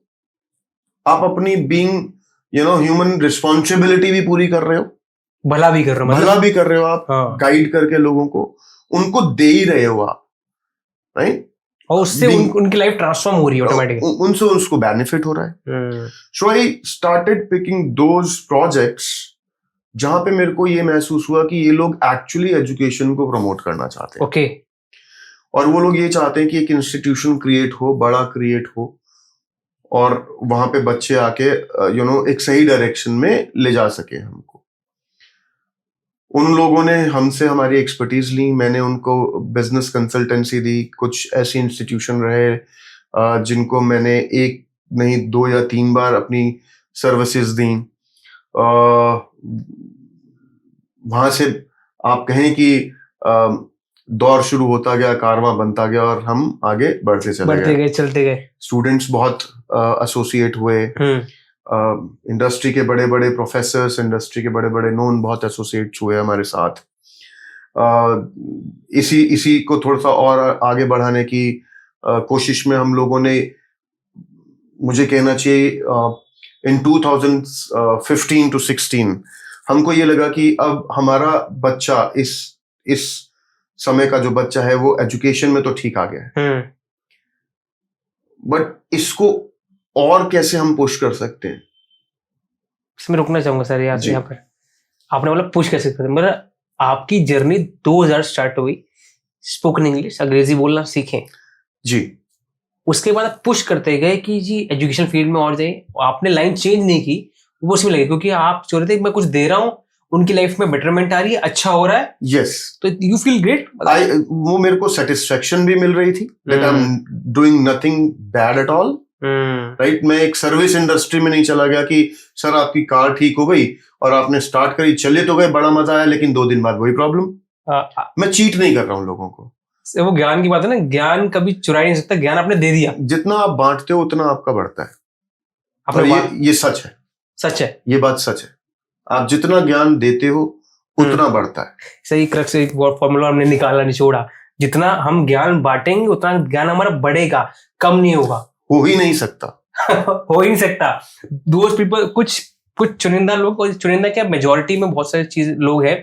आप अपनी बीइंग ह्यूमन रिस्पॉन्सिबिलिटी भी पूरी कर रहे हो, भला भी कर रहे हो आप। हाँ। गाइड करके लोगों को उनको दे ही रहे हो आप, राइट? और उससे उनकी लाइफ ट्रांसफॉर्म हो रही है ऑटोमेटिकली, उनसे उसको बेनिफिट हो रहा है। So I started picking those projects जहां पे मेरे को ये महसूस हुआ कि ये लोग एक्चुअली एजुकेशन को प्रमोट करना चाहते हैं। ओके। और वो लोग ये चाहते हैं कि एक इंस्टीट्यूशन क्रिएट हो, बड़ा क्रिएट हो, और वहां पे बच्चे आके एक सही डायरेक्शन में ले जा सके हमको। उन लोगों ने हमसे हमारी एक्सपर्टीज ली, मैंने उनको बिजनेस कंसल्टेंसी दी। कुछ ऐसे इंस्टीट्यूशन रहे जिनको मैंने 1 नहीं 2 या 3 बार अपनी सर्विसेज दी। वहां से आप कहें कि दौर शुरू होता गया, कारवां बनता गया, और हम आगे बढ़ते चलते गए। स्टूडेंट्स बहुत एसोसिएट हुए, इंडस्ट्री के बड़े बड़े प्रोफेसर्स, इंडस्ट्री के बड़े बड़े नोन बहुत एसोसिएट्स हुए हमारे साथ। इसी को थोड़ा सा और आगे बढ़ाने की कोशिश में हम लोगों ने, मुझे कहना चाहिए इन 2015 to 16 हमको ये लगा कि अब हमारा बच्चा, इस समय का जो बच्चा है, वो एजुकेशन में तो ठीक आ गया है, बट इसको और कैसे हम पुश कर सकते हैं। इसमें रुकना चाहूंगा सर यहाँ पे। आपने बोला पुश कर सकते हैं, मतलब आपकी जर्नी 2000 स्टार्ट हुई, स्पोकन इंग्लिश, अंग्रेजी बोलना सीखें जी। उसके बाद आप पुश करते गए कि जी एजुकेशन फील्ड में और जाइए। आपने लाइन चेंज नहीं की, वो उसमें लगे, क्योंकि आप चाह रहे थे मैं कुछ दे रहा हूँ, उनकी लाइफ में बेटरमेंट आ रही है, अच्छा हो रहा है। यस, तो यू फील ग्रेट। वो मेरे को सेटिस्फेक्शन भी मिल रही थी that I am doing nothing bad at all, right? मैं एक सर्विस इंडस्ट्री में नहीं चला गया कि सर आपकी कार ठीक हो गई और आपने स्टार्ट करी, चले तो गए, बड़ा मजा आया, लेकिन 2 दिन बाद वही प्रॉब्लम। मैं चीट नहीं कर रहा हूँ लोगों को। वो ज्ञान की बात है ना, ज्ञान कभी चुरा नहीं सकता, ज्ञान आपने दे दिया। जितना आप बांटते हो उतना आपका बढ़ता है। और ये सच है, सच है, ये बात सच है। आप जितना ज्ञान देते हो उतना बढ़ता है। सही क्रक्स एक फॉर्मूला हमने निकाला, निचोड़ा, जितना हम ज्ञान बांटेंगे उतना ज्ञान हमारा बढ़ेगा, कम नहीं होगा। हो ही नहीं सकता। हो ही नहीं सकता। दोस्त पीपल, कुछ चुनिंदा लोग, चुनिंदा क्या, मेजोरिटी में बहुत सारे चीज लोग हैं,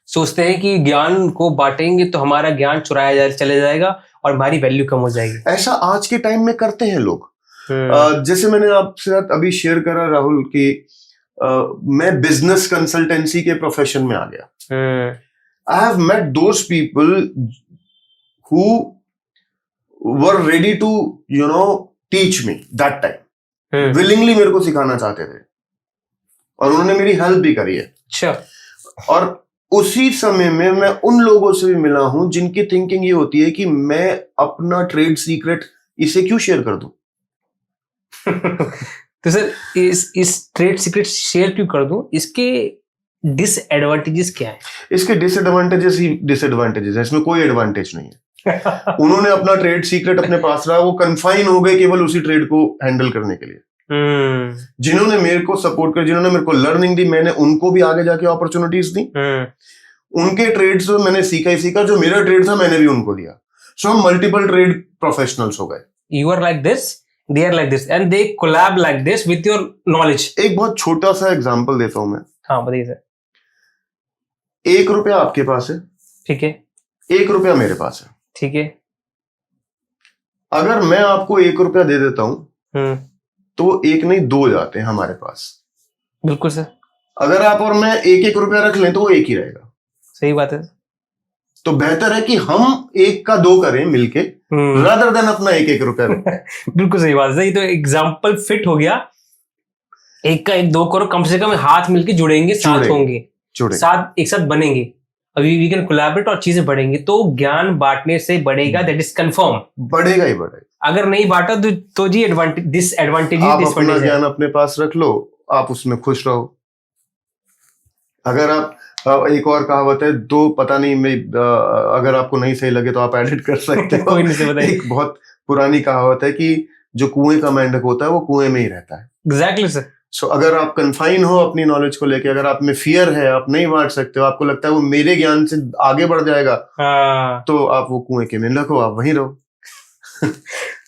सोचते हैं कि ज्ञान को बांटेंगे तो हमारा ज्ञान चुराया चले जाएगा और हमारी वैल्यू कम हो जाएगी। ऐसा आज के टाइम में करते हैं लोग। जैसे मैंने आपसे साथ अभी शेयर करा राहुल कि मैं बिजनेस कंसल्टेंसी के प्रोफेशन में आ गया। I have met those people who were ready to teach me that time, willingly मेरे को सिखाना चाहते थे, और उन्होंने मेरी हेल्प भी करी है। अच्छा। और उसी समय में मैं उन लोगों से भी मिला हूं जिनकी थिंकिंग ये होती है कि मैं अपना ट्रेड सीक्रेट इसे क्यों शेयर कर दूं। तो सर इस ट्रेड सीक्रेट शेयर क्यों कर दूं, इसके डिसएडवांटेजेस क्या है? इसके डिसएडवांटेजेस ही डिसएडवांटेजेस है, इसमें कोई एडवांटेज नहीं है। उन्होंने अपना ट्रेड सीक्रेट अपने पास रहा, वो कन्फाइन हो गए केवल उसी ट्रेड को हैंडल करने के लिए। जिन्होंने मेरे को सपोर्ट कर, जिन्होंने मेरे को लर्निंग दी, मैंने उनको भी आगे जाके अपॉर्चुनिटीज दी। उनके ट्रेड्स मैंने सीखा ही सीखा, जो मेरा ट्रेड था मैंने भी उनको दिया। सो हम मल्टीपल ट्रेड प्रोफेशनल्स हो गए। You are like this, they are like this, and they collab like this with your knowledge. एक बहुत छोटा सा एग्जांपल देता हूं मैं। हाँ बताइए सर। 1 रुपया आपके पास है, ठीक है, 1 रुपया मेरे पास है, ठीक है। अगर मैं आपको 1 रुपया दे देता हूं तो 1 नहीं 2 जाते हैं हमारे पास। बिल्कुल सर। अगर आप और मैं 1-1 रुपया रख लें तो वो 1 ही रहेगा। सही बात है। तो बेहतर है कि हम 1 का 2 करें मिलके, रादर देन अपना 1-1 रुपया रखें। बिल्कुल सही बात है। ये तो एग्जाम्पल फिट हो गया। 1 का 1 2 करो, कम से कम हाथ मिलके जुड़ेंगे, साथ होंगे, साथ एक साथ बनेंगे, अभी वी कैन कोलैबोरेट और चीजें बढ़ेंगे। तो ज्ञान बांटने से बढ़ेगा, दैट इज कंफर्म। बढ़ेगा ही बढ़ेगा। अगर नहीं बांटा तो जी एडवांटेज डिसएडवांटेज। आप अपना ज्ञान अपने पास रख लो, आप उसमें खुश रहो। अगर आप एक और कहावत है, 2 पता नहीं मैं अगर आपको नहीं सही लगे तो आप एडिट कर सकते हो। कोई नहीं से बताइए। एक बहुत पुरानी कहावत है कि जो कुएं का मेंढक होता है वो कुएं में ही रहता है। Exactly sir. सो अगर आप कन्फाइन हो अपनी नॉलेज को लेके, अगर आप में फियर है, आप नहीं बांट सकते हो, आपको लगता है वो मेरे ज्ञान से आगे बढ़ जाएगा, तो आप वो कुएं के मेंढक हो, आप वहीं रहो।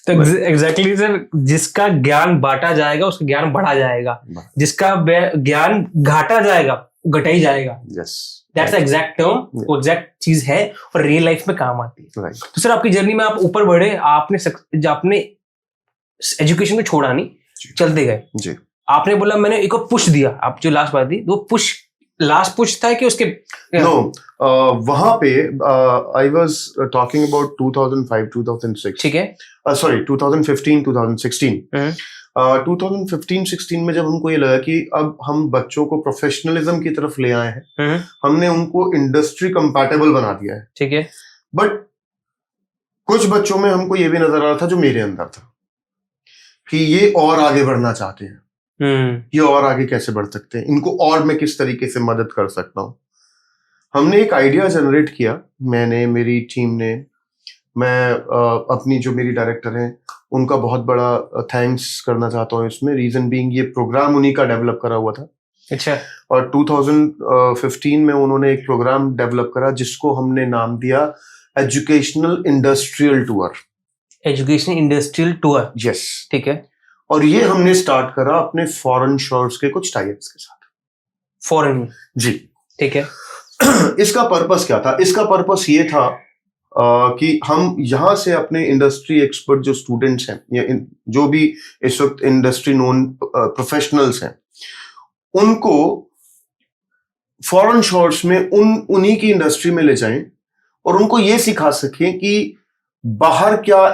तो एग्जैक्टली सर, जिसका ज्ञान बांटा जाएगा उसका ज्ञान बढ़ा जाएगा, जिसका ज्ञान घाटा जाएगा घटा ही जाएगा। दैट्स एग्जैक्ट टर्म, वो एग्जैक्ट चीज है और रियल लाइफ में काम आती है। तो सर आपकी जर्नी में आप ऊपर बढ़े, आपने एजुकेशन को छोड़ा नहीं, चलते गए जी। आपने बोला मैंने एक पुश दिया, आप जो लास्ट बात दी वो पुश लास्ट पुश था कि उसके वहां पे आई वाज टॉकिंग अबाउट 2005-2006, ठीक है, सॉरी 2015-2016। 2015-16 में जब हमको ये लगा कि अब हम बच्चों को प्रोफेशनलिज्म की तरफ ले आए हैं, हमने उनको इंडस्ट्री कंपैटिबल बना दिया है, ठीक है, बट कुछ बच्चों में हमको ये भी नजर आ रहा था जो मेरे अंदर था कि ये और आगे बढ़ना चाहते हैं, ये और आगे कैसे बढ़ सकते हैं, इनको और मैं किस तरीके से मदद कर सकता हूं। हमने एक आइडिया जनरेट किया, मैंने, मेरी टीम ने, मैं अपनी जो मेरी डायरेक्टर हैं उनका बहुत बड़ा थैंक्स करना चाहता हूँ इसमें। रीजन बीइंग ये प्रोग्राम उन्हीं का डेवलप करा हुआ था। अच्छा। और 2015 में उन्होंने एक प्रोग्राम डेवलप करा जिसको हमने नाम दिया educational industrial tour. Educational industrial tour, yes, ठीक है। और ये हमने स्टार्ट करा अपने फॉरेन शोर्स के कुछ टाइप्स के साथ। फॉरेन जी, ठीक है। इसका पर्पस क्या था? इसका पर्पस ये था कि हम यहाँ से अपने इंडस्ट्री एक्सपर्ट जो स्टूडेंट्स हैं या जो भी इस वक्त इंडस्ट्री नोन प्रोफेशनल्स हैं, उनको फॉरेन शोर्स में उन्हीं की इंडस्ट्री में ले जाएं और उनको ये सिखा सकें कि बाहर क्या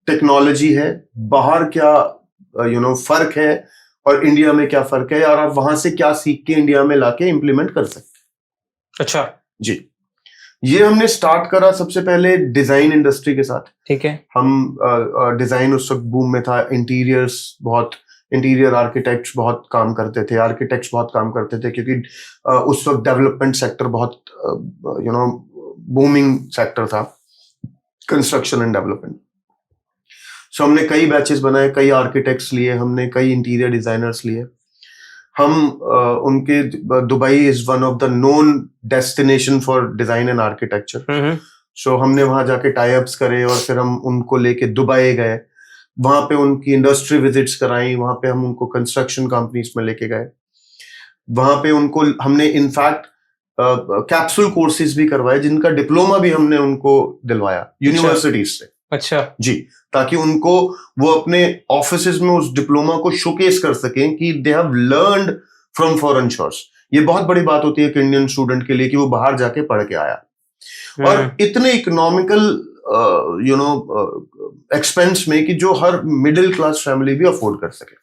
टेक्नोलॉजी है, बाहर क्या फर्क है और इंडिया में क्या फर्क है, और आप वहां से क्या सीख के इंडिया में लाके इंप्लीमेंट कर सकते हैं। अच्छा जी, ये हमने स्टार्ट करा सबसे पहले डिजाइन इंडस्ट्री के साथ, ठीक है। हम डिजाइन उस वक्त बूम में था, इंटीरियर आर्किटेक्ट्स बहुत काम करते थे, आर्किटेक्ट्स बहुत काम करते थे, क्योंकि उस वक्त डेवलपमेंट सेक्टर बहुत बूमिंग सेक्टर था, कंस्ट्रक्शन एंड डेवलपमेंट। सो हमने कई बैचेस बनाए, कई आर्किटेक्ट्स लिए, हमने कई इंटीरियर डिजाइनर्स लिए। हम उनके, Dubai is one of the known destination for design and architecture, so हमने वहां जाके टाई अप्स करे और फिर हम उनको लेके दुबई गए, वहां पे उनकी इंडस्ट्री विजिट्स कराई, वहां पे हम उनको कंस्ट्रक्शन कंपनीज में लेके गए, वहां पे उनको हमने इनफैक्ट कैप्सूल कोर्सेज भी करवाए जिनका डिप्लोमा भी हमने उनको दिलवाया यूनिवर्सिटीज से। अच्छा जी, ताकि उनको वो अपने ऑफिसेज में उस डिप्लोमा को शोकेस कर सकें कि they have learned from foreign shores. ये बहुत बड़ी बात होती है कि इंडियन स्टूडेंट के लिए कि वो बाहर जाके पढ़ के आया, और इतने इकोनॉमिकल एक्सपेंस में कि जो हर मिडिल क्लास फैमिली भी अफोर्ड कर सके।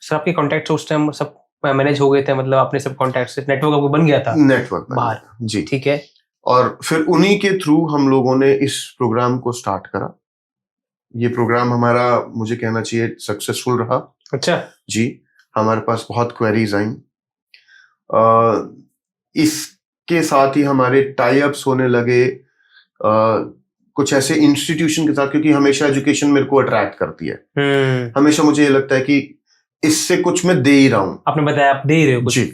सर आपके कॉन्टैक्ट उस टाइम सब मैनेज हो गए थे, मतलब आपने सब कॉन्टैक्ट से नेटवर्क आपको बन गया था? नेटवर्क बाहर जी, ठीक है। और फिर उन्हीं के थ्रू हम लोगों ने इस प्रोग्राम को स्टार्ट करा। ये प्रोग्राम हमारा, मुझे कहना चाहिए, सक्सेसफुल रहा। अच्छा। जी, हमारे पास बहुत क्वेरीज आई। अ, इसके साथ ही हमारे टाई अप्स होने लगे कुछ ऐसे इंस्टीट्यूशन के साथ, क्योंकि हमेशा एजुकेशन मेरे को अट्रैक्ट करती है। हमेशा मुझे ये लगता है कि इससे कुछ मैं दे ही रहा हूँ। आपने बताया आप दे रहे हो कुछ। जी,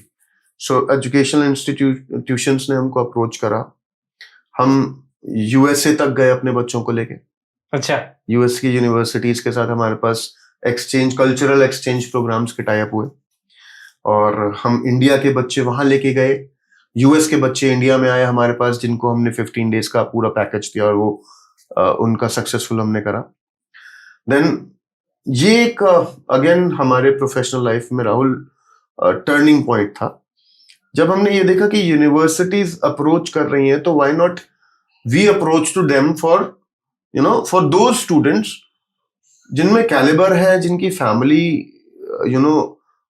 सो एजुकेशनल इंस्टीट्यूशंस ने हमको अप्रोच करा। हम यूएसए तक गए अपने बच्चों को लेके। अच्छा। यूएस की यूनिवर्सिटीज के साथ हमारे पास कल्चरल एक्सचेंज प्रोग्राम्स के टाई अप हुए, और हम इंडिया के बच्चे वहां लेके गए। यूएस के बच्चे इंडिया में आए हमारे पास, जिनको हमने 15 डेज का पूरा पैकेज दिया, और वो उनका सक्सेसफुल हमने करा। देन ये एक अगेन हमारे प्रोफेशनल लाइफ में राहुल टर्निंग पॉइंट था, जब हमने ये देखा कि यूनिवर्सिटीज अप्रोच कर रही हैं, तो why not we approach to them for for those students जिनमें कैलिबर है, जिनकी फैमिली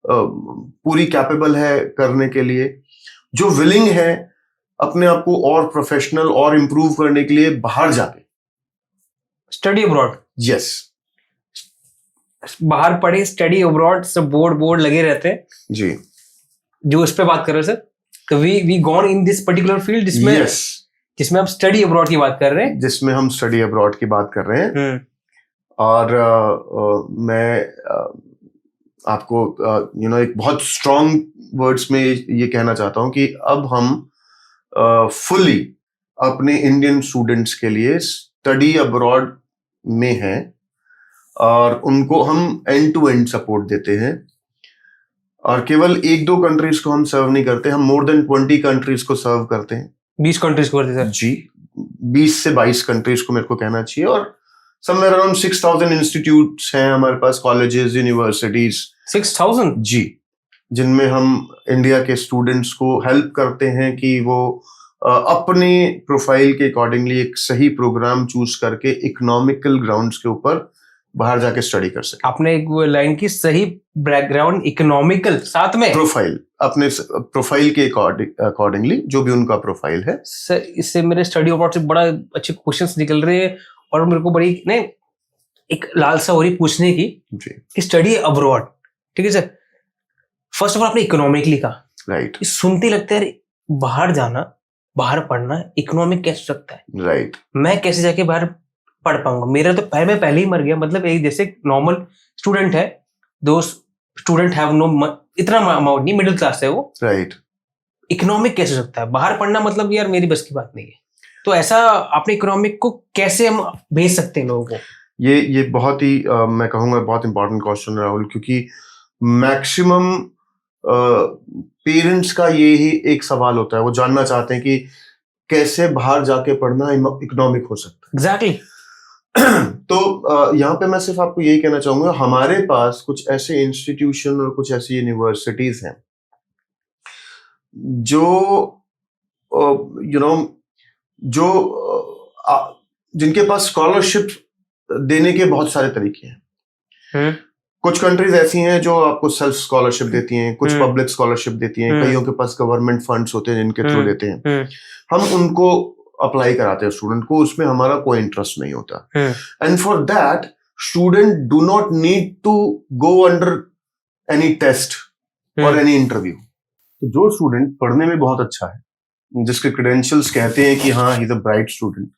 पूरी कैपेबल है करने के लिए, जो विलिंग है अपने आप को और प्रोफेशनल और इम्प्रूव करने के लिए बाहर जाके स्टडी अब्रॉड। यस, बाहर पढ़े, स्टडी अब्रॉड, सब बोर्ड लगे रहते हैं जी, जो इस पे बात कर रहे हैं सर। तो we gone in this particular field जिसमें यस, जिसमें आप स्टडी अब्रॉड की बात कर रहे हैं। जिसमें हम स्टडी अब्रॉड की बात कर रहे हैं। और मैं आपको एक बहुत स्ट्रॉन्ग वर्ड्स में ये कहना चाहता हूं कि अब हम फुली अपने इंडियन स्टूडेंट्स के लिए स्टडी अब्रॉड में हैं, और उनको हम एंड टू एंड सपोर्ट देते हैं। और केवल 1-2 कंट्रीज को हम सर्व नहीं करते, हम मोर देन 20 कंट्रीज को सर्व करते हैं। 20 कंट्रीज को करते हैं सर। जी, 20 से 22 कंट्रीज को मेरे को कहना चाहिए। और समवेयर अराउंड 6000 इंस्टीट्यूट्स हैं हमारे पास, कॉलेजेस, यूनिवर्सिटीज। 6000? जी, जिनमें हम इंडिया के स्टूडेंट्स को हेल्प करते हैं कि वो अपने प्रोफाइल के अकॉर्डिंगली एक सही प्रोग्राम चूज करके इकोनॉमिकल ग्राउंड्स के ऊपर बाहर जाके स्टडी कर सके। आपने एक लाइन की, सही बैकग्राउंड, इकोनॉमिकल, साथ में प्रोफाइल, अपने प्रोफाइल के अकॉर्डिंगली जो भी उनका प्रोफाइल है। सर इससे मेरे स्टडी अब्रॉड से बड़ा अच्छे क्वेश्चंस निकल रहे हैं, और मेरे को बड़ी नहीं एक लालसा हो रही पूछने की जी, कि स्टडी अब्रॉड, ठीक है सर, फर्स्ट ऑफ ऑल आपने इकोनॉमिकली कहा, राइट, सुनते लगता है बाहर जाना, बाहर पढ़ना, इकोनॉमिक कैसे सकता है, राइट, मैं कैसे जाके बाहर पढ़ पाऊंगा, मेरा तो पैर में पहले ही मर गया। मतलब एक जैसे नॉर्मल स्टूडेंट है, दो स्टूडेंट हैव नो, इतना अमाउंट नहीं, मिडिल क्लास है वो, राइट, इकोनॉमिक कैसे हो सकता है बाहर पढ़ना, मतलब यार मेरी बस की बात नहीं है। तो ऐसा आपने इकोनॉमिक को कैसे हम भेज सकते हैं लोगों को? ये बहुत ही मैं कहूँगा बहुत इंपॉर्टेंट क्वेश्चन है राहुल, क्योंकि मैक्सिमम पेरेंट्स का ये ही एक सवाल होता है, वो जानना चाहते हैं कि कैसे बाहर जाके पढ़ना इकोनॉमिक हो सकता है। एग्जैक्टली। तो यहाँ पे मैं सिर्फ आपको यही कहना चाहूंगा, हमारे पास कुछ ऐसे इंस्टीट्यूशन और कुछ ऐसी यूनिवर्सिटीज हैं जो जिनके पास स्कॉलरशिप देने के बहुत सारे तरीके हैं। कुछ कंट्रीज ऐसी हैं जो आपको सेल्फ स्कॉलरशिप देती हैं, कुछ पब्लिक स्कॉलरशिप देती हैं, कईयों के पास गवर्नमेंट फंड्स होते हैं जिनके थ्रू देते हैं। हम उनको अप्लाई कराते हैं स्टूडेंट को, उसमें हमारा कोई इंटरेस्ट नहीं होता। And for that student do not need to go under any test और एनी इंटरव्यू। तो जो स्टूडेंट पढ़ने में बहुत अच्छा है, जिसके क्रेडेंशियल्स कहते हैं कि हाँ he is a bright student,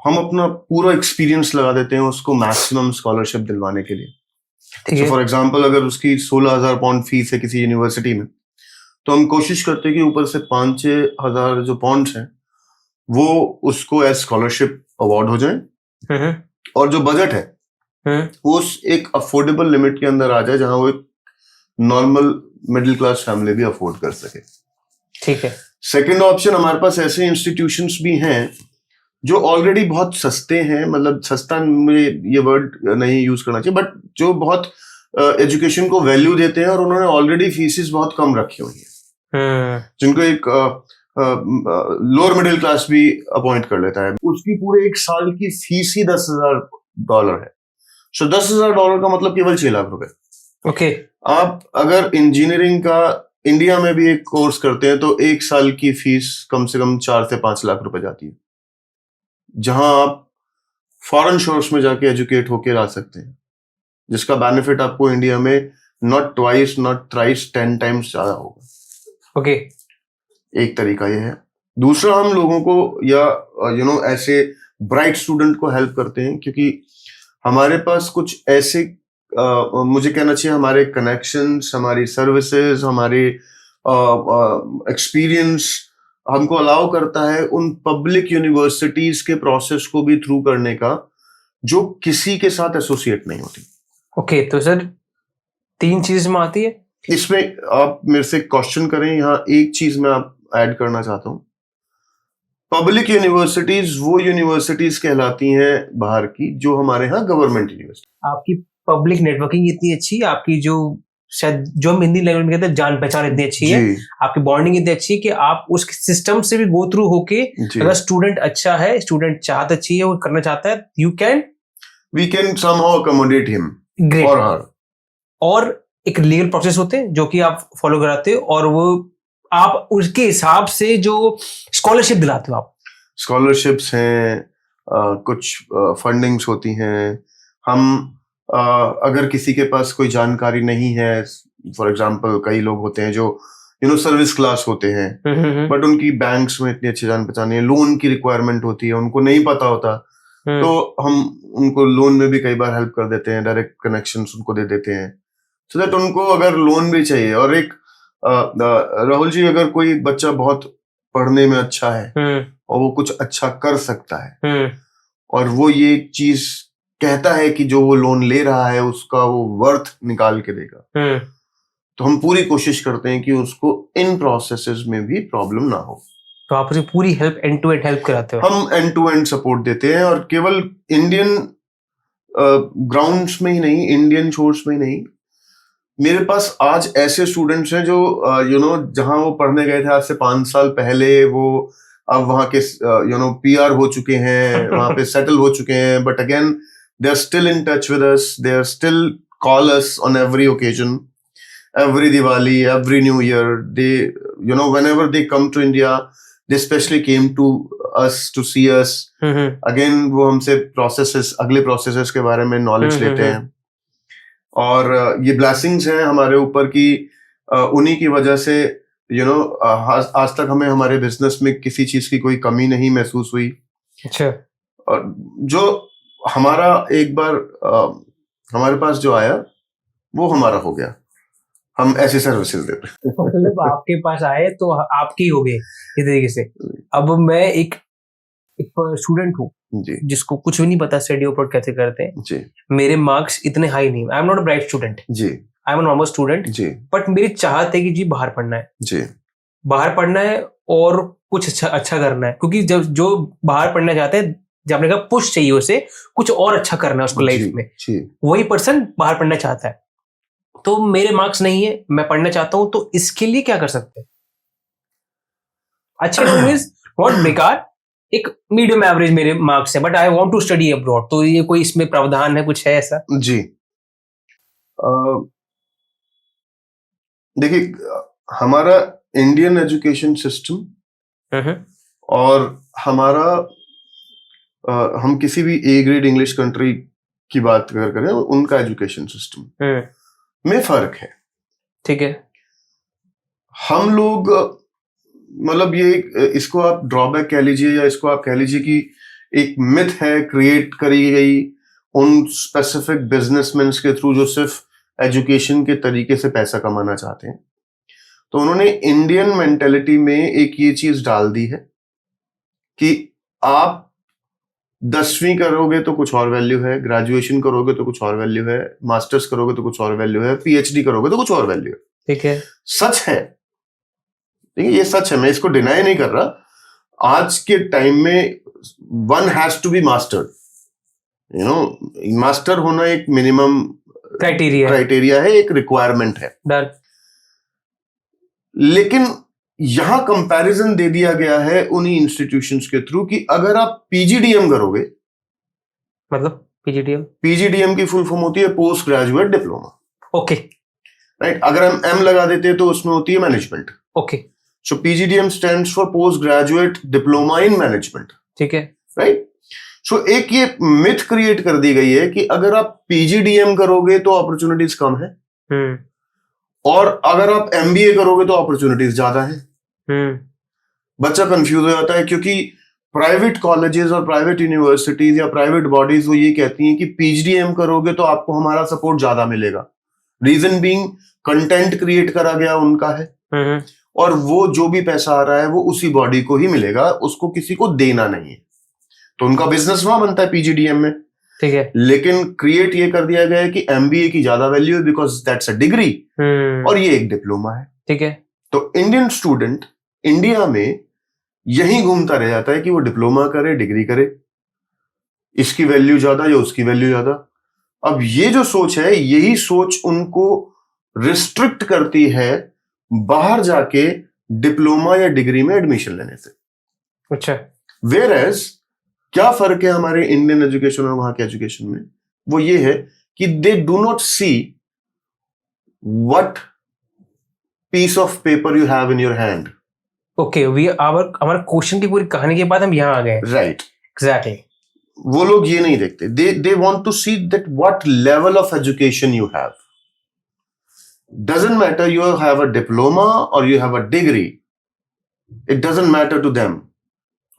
हम अपना पूरा एक्सपीरियंस लगा देते हैं उसको मैक्सिमम स्कॉलरशिप दिलवाने के लिए। फॉर एग्जाम्पल, अगर उसकी 16,000 पाउंड फीस है किसी यूनिवर्सिटी में, तो हम कोशिश करते हैं कि ऊपर से 5-6 हजार जो पॉइंट्स हैं वो उसको एज स्कॉलरशिप अवार्ड हो जाए, और जो बजट है वो उस एक अफोर्डेबल लिमिट के अंदर आ जाए जहां वो एक नॉर्मल मिडिल क्लास फैमिली भी अफोर्ड कर सके। ठीक है। सेकेंड ऑप्शन, हमारे पास ऐसे इंस्टीट्यूशंस भी हैं जो ऑलरेडी बहुत सस्ते हैं, मतलब सस्ता मुझे ये वर्ड नहीं यूज करना चाहिए, बट जो बहुत एजुकेशन को वैल्यू देते हैं और उन्होंने ऑलरेडी फीसिस बहुत कम रखी हुई है, जिनको एक लोअर मिडिल क्लास भी अपॉइंट कर लेता है। उसकी पूरे एक साल की फीस ही $10,000 है। सो $10,000 का मतलब केवल 6 लाख रुपए। ओके। आप अगर इंजीनियरिंग का इंडिया में भी एक कोर्स करते हैं तो एक साल की फीस कम से कम 4 से 5 लाख रुपए जाती है, जहां आप फॉरेन शोर्स में जाके एजुकेट होके आ सकते हैं। जिसका बेनिफिट आपको इंडिया में not twice not thrice 10 times ज्यादा होगा। ओके। एक तरीका ये है। दूसरा, हम लोगों को या ऐसे ब्राइट स्टूडेंट को हेल्प करते हैं, क्योंकि हमारे पास कुछ ऐसे मुझे कहना चाहिए हमारे कनेक्शंस, हमारी सर्विसेज, हमारे एक्सपीरियंस हमको अलाउ करता है उन पब्लिक यूनिवर्सिटीज के प्रोसेस को भी थ्रू करने का, जो किसी के साथ एसोसिएट नहीं होती। ओके, तो सर 3 चीज में आती है इसमें आप मेरे से क्वेश्चन करें, यहाँ एक चीज मैं आप ऐड करना चाहता हूँ। पब्लिक यूनिवर्सिटीज वो यूनिवर्सिटीज कहलाती हैं बाहर की, जो हमारे यहाँ गवर्नमेंट यूनिवर्सिटी। आपकी पब्लिक नेटवर्किंग इतनी अच्छी है, आपकी जो शायद जो हम हिंदी लैंग्वेज में कहते हैं जान पहचान इतनी अच्छी है, जी आपकी बॉन्डिंग इतनी अच्छी है कि आप उस सिस्टम से भी गो थ्रू होके, जी, अगर स्टूडेंट अच्छा है, स्टूडेंट चाहत अच्छी है, वो करना चाहता है, you can we can somehow accommodate him great. और हर। और एक लीगल प्रोसेस होते हैं जो कि आप फॉलो कराते हो, और वो आप उसके हिसाब से जो स्कॉलरशिप दिलाते हो आप। स्कॉलरशिप्स हैं, कुछ फंडिंग्स होती हैं। हम अगर किसी के पास कोई जानकारी नहीं है, फॉर एग्जांपल कई लोग होते हैं जो सर्विस क्लास होते हैं, बट उनकी बैंक्स में इतनी अच्छी जान पहचान नहीं है, लोन की रिक्वायरमेंट होती है, उनको नहीं पता होता, तो हम उनको लोन में भी कई बार हेल्प कर देते हैं, डायरेक्ट कनेक्शंस उनको दे देते हैं, सो दैट उनको अगर लोन भी चाहिए। और एक राहुल जी, अगर कोई बच्चा बहुत पढ़ने में अच्छा है और वो कुछ अच्छा कर सकता है, और वो ये चीज कहता है कि जो वो लोन ले रहा है उसका वो वर्थ निकाल के देगा, तो हम पूरी कोशिश करते हैं कि उसको इन प्रोसेसेस में भी प्रॉब्लम ना हो। तो आप उसे पूरी help end to end help कराते हो? हम एंड टू एंड सपोर्ट देते हैं, और केवल इंडियन ग्राउंड्स में ही नहीं, इंडियन शोर्स में ही नहीं, मेरे पास आज ऐसे स्टूडेंट्स हैं जो जहां वो पढ़ने गए थे आज से 5 साल पहले, वो अब वहां के पीआर हो चुके हैं, वहां पे सेटल हो चुके हैं, but again they are still in touch with us, they are still call us on every occasion, every Diwali, every New Year, they, whenever they come to India, they especially came to us to see us. Again, वो हमसे अगले प्रोसेसेस के बारे में नॉलेज लेते हैं, और ये ब्लेसिंग्स हैं हमारे ऊपर की, उन्हीं की वजह से आज तक हमें हमारे बिजनेस में किसी चीज की कोई कमी नहीं महसूस हुई। अच्छा। और जो हमारा एक बार हमारे पास जो आया वो हमारा हो गया, हम ऐसे सर्विसेज देते हैं। मतलब आपके पास आए तो आपके ही हो गए इस तरीके से। अब मैं एक स्टूडेंट हूँ जी जिसको कुछ भी नहीं पता स्टडी अब्रॉड कैसे करते हैं जी मेरे मार्क्स इतने हाई नहीं, I am not a bright student, जी, I am a normal student जी बट मेरी चाहत है कि जी बाहर पढ़ना है, जी, बाहर पढ़ना है और कुछ अच्छा करना है, क्योंकि जब जो बाहर पढ़ना चाहते हैं, जब आपने कहा पुश चाहिए उसे, कुछ और अच्छा करना है उसको लाइफ में, जी। वही पर्सन बाहर पढ़ना चाहता है। तो मेरे मार्क्स नहीं है, मैं पढ़ना चाहता हूं, तो इसके लिए क्या कर सकते हैं? अच्छे नॉट बेकार, एक मीडियम एवरेज मेरे मार्क्स है, but I want to study abroad, तो ये कोई इसमें प्रावधान है, कुछ है ऐसा? जी, देखिए, हमारा इंडियन एजुकेशन सिस्टम और हमारा हम किसी भी ए ग्रेड इंग्लिश कंट्री की बात करें, उनका एजुकेशन सिस्टम में फर्क है। ठीक है। हम लोग मतलब ये, इसको आप ड्रॉबैक कह लीजिए, या इसको आप कह लीजिए कि एक मिथ है क्रिएट करी गई उन स्पेसिफिक बिजनेसमैन के थ्रू जो सिर्फ एजुकेशन के तरीके से पैसा कमाना चाहते हैं। तो उन्होंने इंडियन मेंटेलिटी में एक ये चीज डाल दी है कि आप 10वीं करोगे तो कुछ और वैल्यू है, ग्रेजुएशन करोगे तो कुछ और वैल्यू है, मास्टर्स करोगे तो कुछ और वैल्यू है, पीएचडी करोगे तो कुछ और वैल्यू है। ठीक है, सच है, ठीक है, ये सच है, मैं इसको डिनाई नहीं कर रहा। आज के टाइम में one has to be mastered, master होना एक मिनिमम क्राइटेरिया है, एक रिक्वायरमेंट है। डन। लेकिन यहां कंपैरिजन दे दिया गया है उन्हीं इंस्टीट्यूशंस के थ्रू कि अगर आप पीजीडीएम करोगे, मतलब पीजीडीएम की फुल फॉर्म होती है post graduate diploma, okay, right. अगर हम एम लगा देते हैं तो उसमें होती है management, okay, so PGDM stands for post graduate diploma in management, ठीक है, राइट। सो एक ये मिथ क्रिएट कर दी गई है कि अगर आप पीजीडीएम करोगे तो अपॉर्चुनिटीज कम है, और अगर आप एमबीए करोगे तो अपॉर्चुनिटीज ज्यादा है। बच्चा कंफ्यूज हो जाता है, क्योंकि प्राइवेट कॉलेजेस और प्राइवेट यूनिवर्सिटीज या प्राइवेट बॉडीज वो ये कहती हैं कि पीजीडीएम करोगे तो आपको हमारा सपोर्ट ज्यादा मिलेगा। रीजन बीइंग कंटेंट क्रिएट करा गया उनका है, और वो जो भी पैसा आ रहा है वो उसी बॉडी को ही मिलेगा, उसको किसी को देना नहीं है। तो उनका बिजनेस वहां बनता है पीजीडीएम में, ठीक है। लेकिन क्रिएट ये कर दिया गया है कि एमबीए की ज्यादा वैल्यू है बिकॉज दैट्स अ डिग्री, और ये एक डिप्लोमा है, ठीक है। तो इंडियन स्टूडेंट इंडिया में यही घूमता रह जाता है कि वो डिप्लोमा करे, डिग्री करे, इसकी वैल्यू ज्यादा या उसकी वैल्यू ज्यादा। अब ये जो सोच है, यही सोच उनको रिस्ट्रिक्ट करती है बाहर जाके डिप्लोमा या डिग्री में एडमिशन लेने से। अच्छा, वेयर एज क्या फर्क है हमारे इंडियन एजुकेशन और वहां के एजुकेशन में? वो ये है कि they do not see what piece of paper you have in your hand. Okay, हमारा क्वेश्चन की पूरी कहानी के बाद हम यहाँ आ गए। Right, exactly. वो लोग ये नहीं देखते, they want to see that what level of education you have. Doesn't matter you have a diploma or you have a degree, it doesn't matter to them.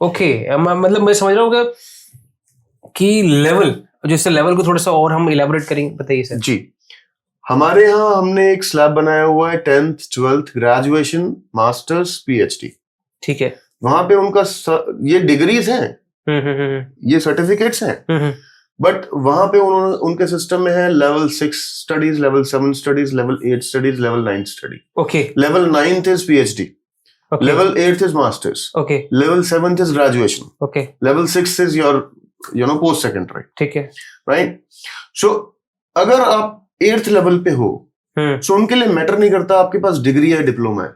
Okay, मतलब मैं समझ रहा हूँ कि लेवल, जैसे लेवल को थोड़ा सा और हम इलेबोरेट करेंगे, बताइए सर। जी, हमारे यहाँ हमने एक स्लैब बनाया हुआ है 10th 12th graduation, masters, PhD, ठीक है। वहां पे उनका ये डिग्रीज हैं, ये सर्टिफिकेट्स हैं, बट वहां पे उन्होंने उनके सिस्टम में है level 6 studies, level 7 studies, level 8 studies, level 9 study. Okay, level 9th is PhD, level 8th is masters, okay, level 7th is graduation, okay, level 6th is your post secondary, ठीक है, right? So अगर आप 8th level पे हो, so उनके लिए मैटर नहीं करता आपके पास डिग्री है, डिप्लोमा है,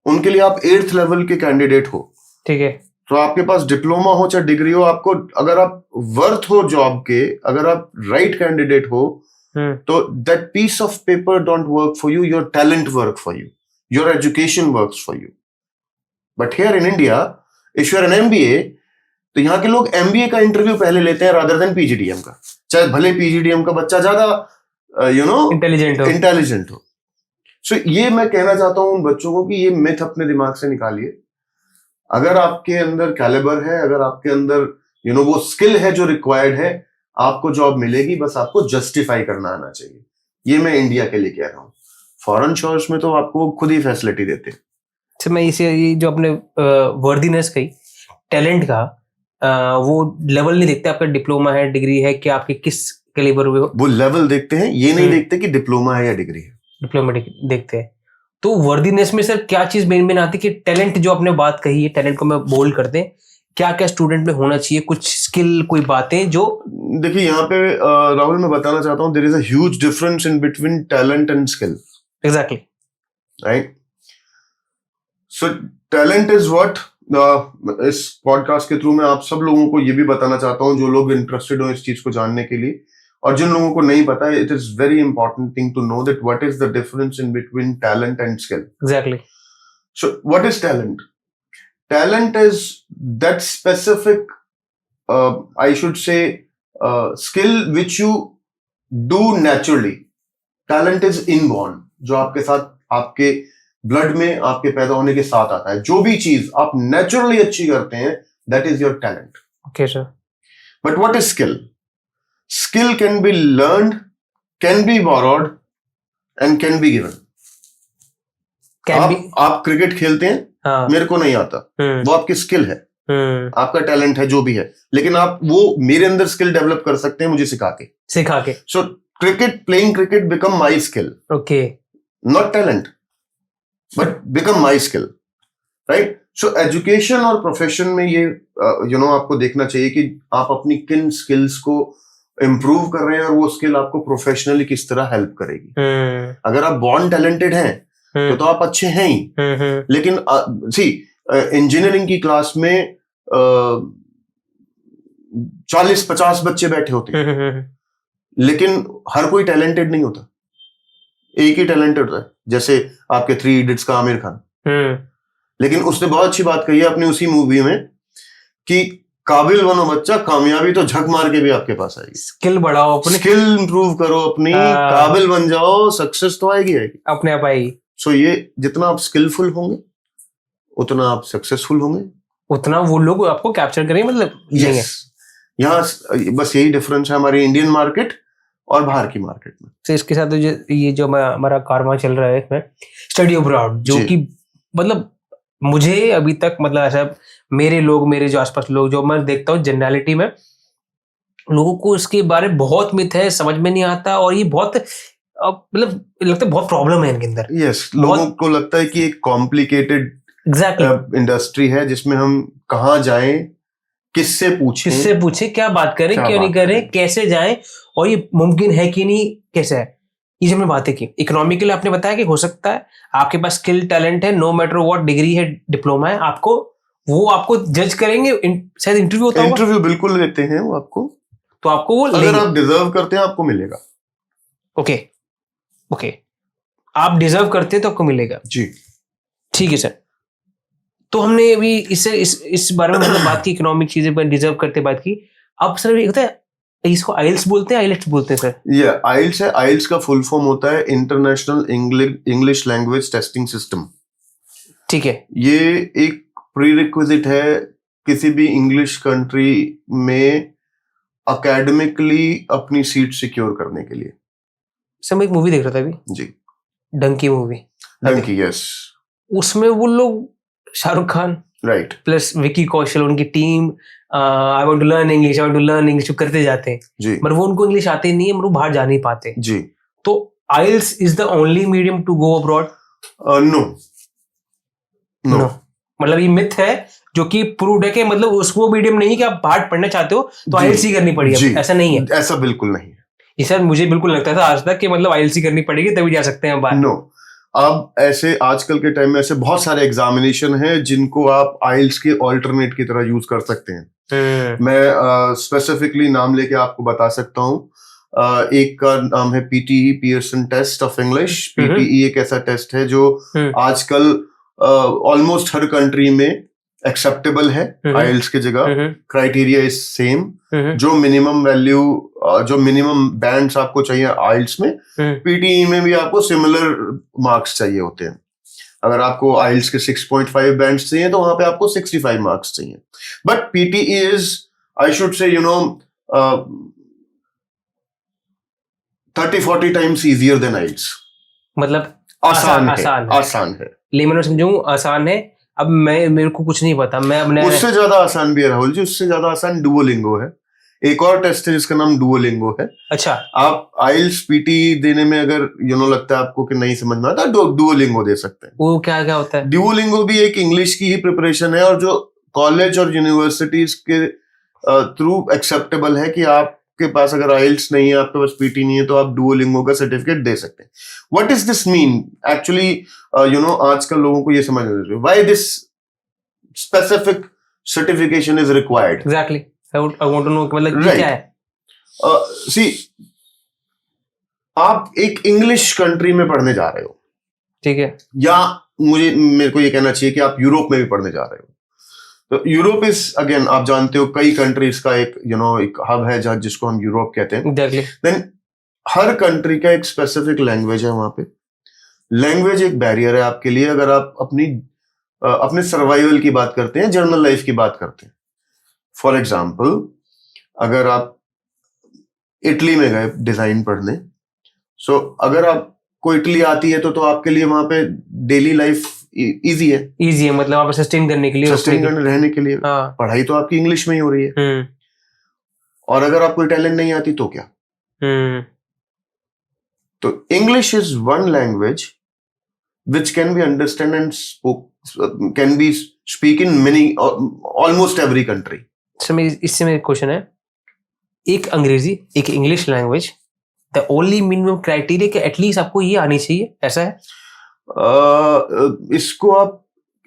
उनके लिए आप 8th level के कैंडिडेट हो, ठीक है। तो आपके पास डिप्लोमा हो चाहे डिग्री हो, आपको अगर आप वर्थ हो जॉब के, अगर आप राइट कैंडिडेट हो, तो that piece of paper don't work for you, your talent work for you, your education works for you. But here in India, if you are an MBA, तो यहाँ के लोग MBA का इंटरव्यू पहले लेते हैं rather than PGDM का, चाहे भले PGDM का बच्चा ज्यादा इंटेलिजेंट हो। So ये मैं कहना चाहता हूँ उन बच्चों को कि ये मिथ अपने दिमाग से निकालिए। अगर आपके अंदर कैलिबर है, अगर आपके अंदर वो स्किल है जो रिक्वायर्ड है, आपको जॉब मिलेगी, बस आपको जस्टिफाई करना आना चाहिए। ये मैं इंडिया के लिए कह रहा हूँ। फॉरेन शोर्स में तो आपको खुद ही फैसिलिटी देते हैं। अच्छा, मैं इसे ये जो अपने वर्दीनेस कही, टैलेंट का, वो लेवल नहीं देखते आपका डिप्लोमा है, डिग्री है, कि आपके किस कैलिबर में हो। वो लेवल देखते हैं, ये नहीं देखते कि डिप्लोमा है या डिग्री है। डिप्लोमा देखते हैं। तो वर्दीनेस में सर क्या चीज मेन आती है कि टैलेंट, जो आपने बात कही है, टैलेंट को मैं बोल्ड करते हैं, क्या क्या स्टूडेंट में होना चाहिए, कुछ स्किल, कोई बातें जो। देखिए यहाँ पे राहुल मैं बताना चाहता हूँ, there is a huge difference in between talent and skill. Exactly. Right. So talent is what इस पॉडकास्ट के थ्रू मैं आप सब लोगों को ये भी बताना चाहता हूँ, जो लोग इंटरेस्टेड हो इस चीज को जानने के लिए, और जिन लोगों को नहीं पता है, it is very important thing to know that what is the difference in between talent and skill. Exactly. So what is talent? Talent is that specific, I should say, skill which you do naturally. Talent is inborn, जो आपके साथ, आपके ब्लड में, आपके पैदा होने के साथ आता है। जो भी चीज आप नेचुरली अच्छी करते हैं, that is your talent. Okay sir. But what is skill? Skill can be learned, can be borrowed and can be given. आप क्रिकेट खेलते हैं, हाँ, मेरे को नहीं आता, वो आपकी स्किल है, आपका टैलेंट है, जो भी है, लेकिन आप वो मेरे अंदर स्किल डेवलप कर सकते हैं मुझे सिखा के। सो playing cricket become my skill. Okay. Not talent, but become my skill. Right? So education और profession में ये आपको देखना चाहिए कि आप अपनी किन skills को improve कर रहे हैं, और वो skill आपको professionally किस तरह help करेगी। अगर आप born talented हैं, तो आप अच्छे हैं ही, लेकिन engineering की क्लास में 40-50 बच्चे बैठे होते हैं, लेकिन हर कोई टैलेंटेड नहीं होता, एक ही टैलेंटेड होता है। जैसे आपके 3 इडियट्स का आमिर खान, लेकिन उसने बहुत अच्छी बात कही है अपनी उसी मूवी में कि काबिल बनो बच्चा, कामयाबी तो झक मार के भी आपके पास आएगी। स्किल बढ़ाओ अपने, स्किल इंप्रूव करो अपनी, हाँ। काबिल बन जाओ, सक्सेस तो आएगी आएगी। अपने आप आएगी। सो ये जितना आप स्किलफुल होंगे उतना आप सक्सेसफुल होंगे, उतना वो लोग आपको कैप्चर करेंगे, मतलब लेंगे। यस। यहाँ बस यही डिफरेंस है हमारी इंडियन मार्केट और बाहर की मार्केट में। तो इसके साथ ये जो हमारा कारवां चल रहा है इसमें स्टडी अब्रॉड, जो जी। कि मतलब मुझे अभी तक मतलब ऐसा मेरे जो आसपास लोग जो मैं देखता हूँ जनरलिटी में, लोगों को इसके बारे में बहुत मिथ है, समझ में नहीं आता, और ये बहुत मतलब लगता है बहुत प्रॉब्लम है इनके अंदर। यस, लोगों को लगता है कि एक कॉम्प्लिकेटेड एग्जैक्टली इंडस्ट्री है जिसमें हम कहाँ जाएं, किससे पूछें, क्या बात करें, क्या क्यों नहीं बात करें, करें। कैसे जाएं, और ये मुमकिन है कि नहीं, कैसे है। ये जो हमने बातें की इकोनॉमिकली, आपने बताया कि हो सकता है आपके पास स्किल टैलेंट है, नो मैटर व्हाट डिग्री है, डिप्लोमा है, आपको जज करेंगे, शायद इंटरव्यू होता होगा, इंटरव्यू बिल्कुल लेते हैं वो आपको, तो आपको वो अगर लेंगे। आप डिजर्व करते हैं आपको मिलेगा। ओके, आप डिजर्व करते हैं तो आपको मिलेगा। जी। ठीक है सर। तो हमने अभी इस बारे में मतलब बात की, इकोनॉमिक चीजें पर डिजर्व करते बात की। अब सर ये होता है, इसको आइल्स बोलते हैं, आइलेट्स बोलते हैं सर? ये आइल्स है। आइल्स का फुल फॉर्म होता है international English language testing system. ठीक है। ये एक प्रीरिक्विजिट है किसी भी इंग्लिश कंट्री में अकेडमिकली अपनी सीट सिक्योर करने के लिए। सर मैं एक मूवी देख रहा था अभी, जी, डंकी मूवी। डंकी, यस। उसमें वो लोग शाहरुख खान राइट प्लस विकी कौशल, उनकी team I want to learn English करते जाते हैं, जी मगर वो उनको इंग्लिश आते नहीं है, मगर वो बाहर जा नहीं पाते। जी। तो IELTS is the only medium to go abroad? No no, मतलब ये मिथ है जो कि प्रूव्ड है कि मतलब उसको मीडियम नहीं कि आप बाहर पढ़ना चाहते हो तो जी, आइल्स ही करनी पड़ेगी, जी, ऐसा नहीं है। ऐसा बिल्कुल नहीं है। ये सर मुझे बिल्कुल लगता था आज तक कि मतलब आइल्स ही करनी पड़ेगी तभी जा सकते हैं बाहर। नो, अब ऐसे आजकल के टाइम में ऐसे बहुत सारे एग्जामिनेशन हैं जिनको आप आइल्स के ऑल्टरनेट की तरह यूज कर सकते हैं। मैं स्पेसिफिकली नाम लेके आपको बता सकता हूँ। एक का नाम है PTE, Pearson test of English. PTE एक ऐसा टेस्ट है जो आजकल ऑलमोस्ट हर कंट्री में एक्सेप्टेबल है आइल्स की जगह। Criteria is same. जो मिनिमम वैल्यू, जो मिनिमम बैंड्स आपको चाहिए आइल्स में, पीटीई में भी आपको सिमिलर मार्क्स चाहिए होते हैं। अगर आपको आइल्स के 6.5 बैंड्स चाहिए तो वहां पे आपको 65 मार्क्स चाहिए। But PTE is, I should से, 30-40 टाइम्स इजियर देन आइल्स। मतलब आसान है। लेमन में समझूं आसान है। अब मेरे को कुछ नहीं पता, मैं अपने उससे ज्यादा आसान भी है राहुल जी, उससे ज्यादा आसान डुओलिंगो है। एक और टेस्ट है जिसका नाम डुओलिंगो है। अच्छा, आप आइल्स पीटी देने में अगर लगता है आपको कि नहीं समझ में आता, डुओलिंगो दे सकते हैं। वो क्या क्या होता है? डुओलिंगो भी एक इंग्लिश की ही प्रिपरेशन है और जो कॉलेज और यूनिवर्सिटीज के थ्रू एक्सेप्टेबल है कि आपके पास अगर आइल्स नहीं है, आपके पास पीटी नहीं है, तो आप डुओलिंगो का सर्टिफिकेट दे सकते हैं। What is this mean actually? आजकल लोगों को ये समझ नहीं रही why this specific certification is required. Exactly, I want to know मतलब ये क्या है? सी, आप एक इंग्लिश कंट्री में पढ़ने जा रहे हो, ठीक है, या मेरे को ये कहना चाहिए कि आप यूरोप में भी पढ़ने जा रहे हो। तो यूरोप इज, अगेन आप जानते हो, कई कंट्रीज का एक एक हब है जहां जिसको हम यूरोप कहते हैं। एग्जैक्टली। देन हर कंट्री का एक स्पेसिफिक लैंग्वेज है वहां पे। लैंग्वेज एक बैरियर है आपके लिए अगर आप अपने सर्वाइवल की बात करते हैं, जर्नल लाइफ की बात करते हैं। फॉर एग्जाम्पल, अगर आप इटली में गए डिजाइन पढ़ने, सो अगर आपको इटली आती है तो आपके लिए वहां पे डेली लाइफ इजी है, मतलब आप सस्टेन करने के लिए, रहने के लिए। पढ़ाई तो आपकी इंग्लिश में ही हो रही है। और अगर आपको इटालियन नहीं आती तो क्या? तो English is one language which can be understand and can be speak in many, almost every country. इससे मेरा क्वेश्चन है, एक अंग्रेजी, एक English language, the only minimum criteria कि एटलीस्ट आपको ये आनी चाहिए, ऐसा है? इसको आप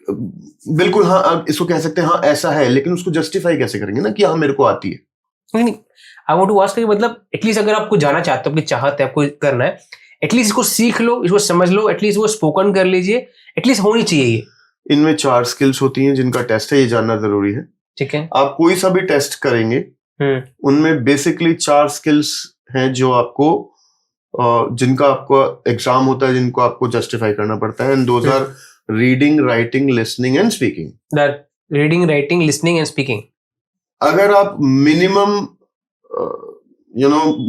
बिल्कुल, हाँ, इसको कह सकते हैं, हाँ ऐसा है, लेकिन उसको जस्टिफाई कैसे करेंगे ना कि हाँ मेरे को आती है। नहीं, आई वांट टू आस्क, मतलब एटलीस्ट अगर आपको जाना चाहते हो, आपकी चाहत है, आपको करना है, एटलीस्ट इसको सीख लो, इसको समझ लो, एटलीस्ट वो स्पोकन कर लीजिए, एटलीस्ट होनी चाहिए ये। इनमें 4 स्किल्स होती हैं जिनका टेस्ट है, ये जानना जरूरी है। ठीक है। आप कोई सा भी टेस्ट करेंगे, उनमें बेसिकली 4 स्किल्स हैं जो आपको जिनका आपको एग्जाम होता है, जिनको आपको जस्टिफाई करना पड़ता है, and those are reading, writing, listening and speaking. Reading, writing, listening and speaking. अगर आप मिनिमम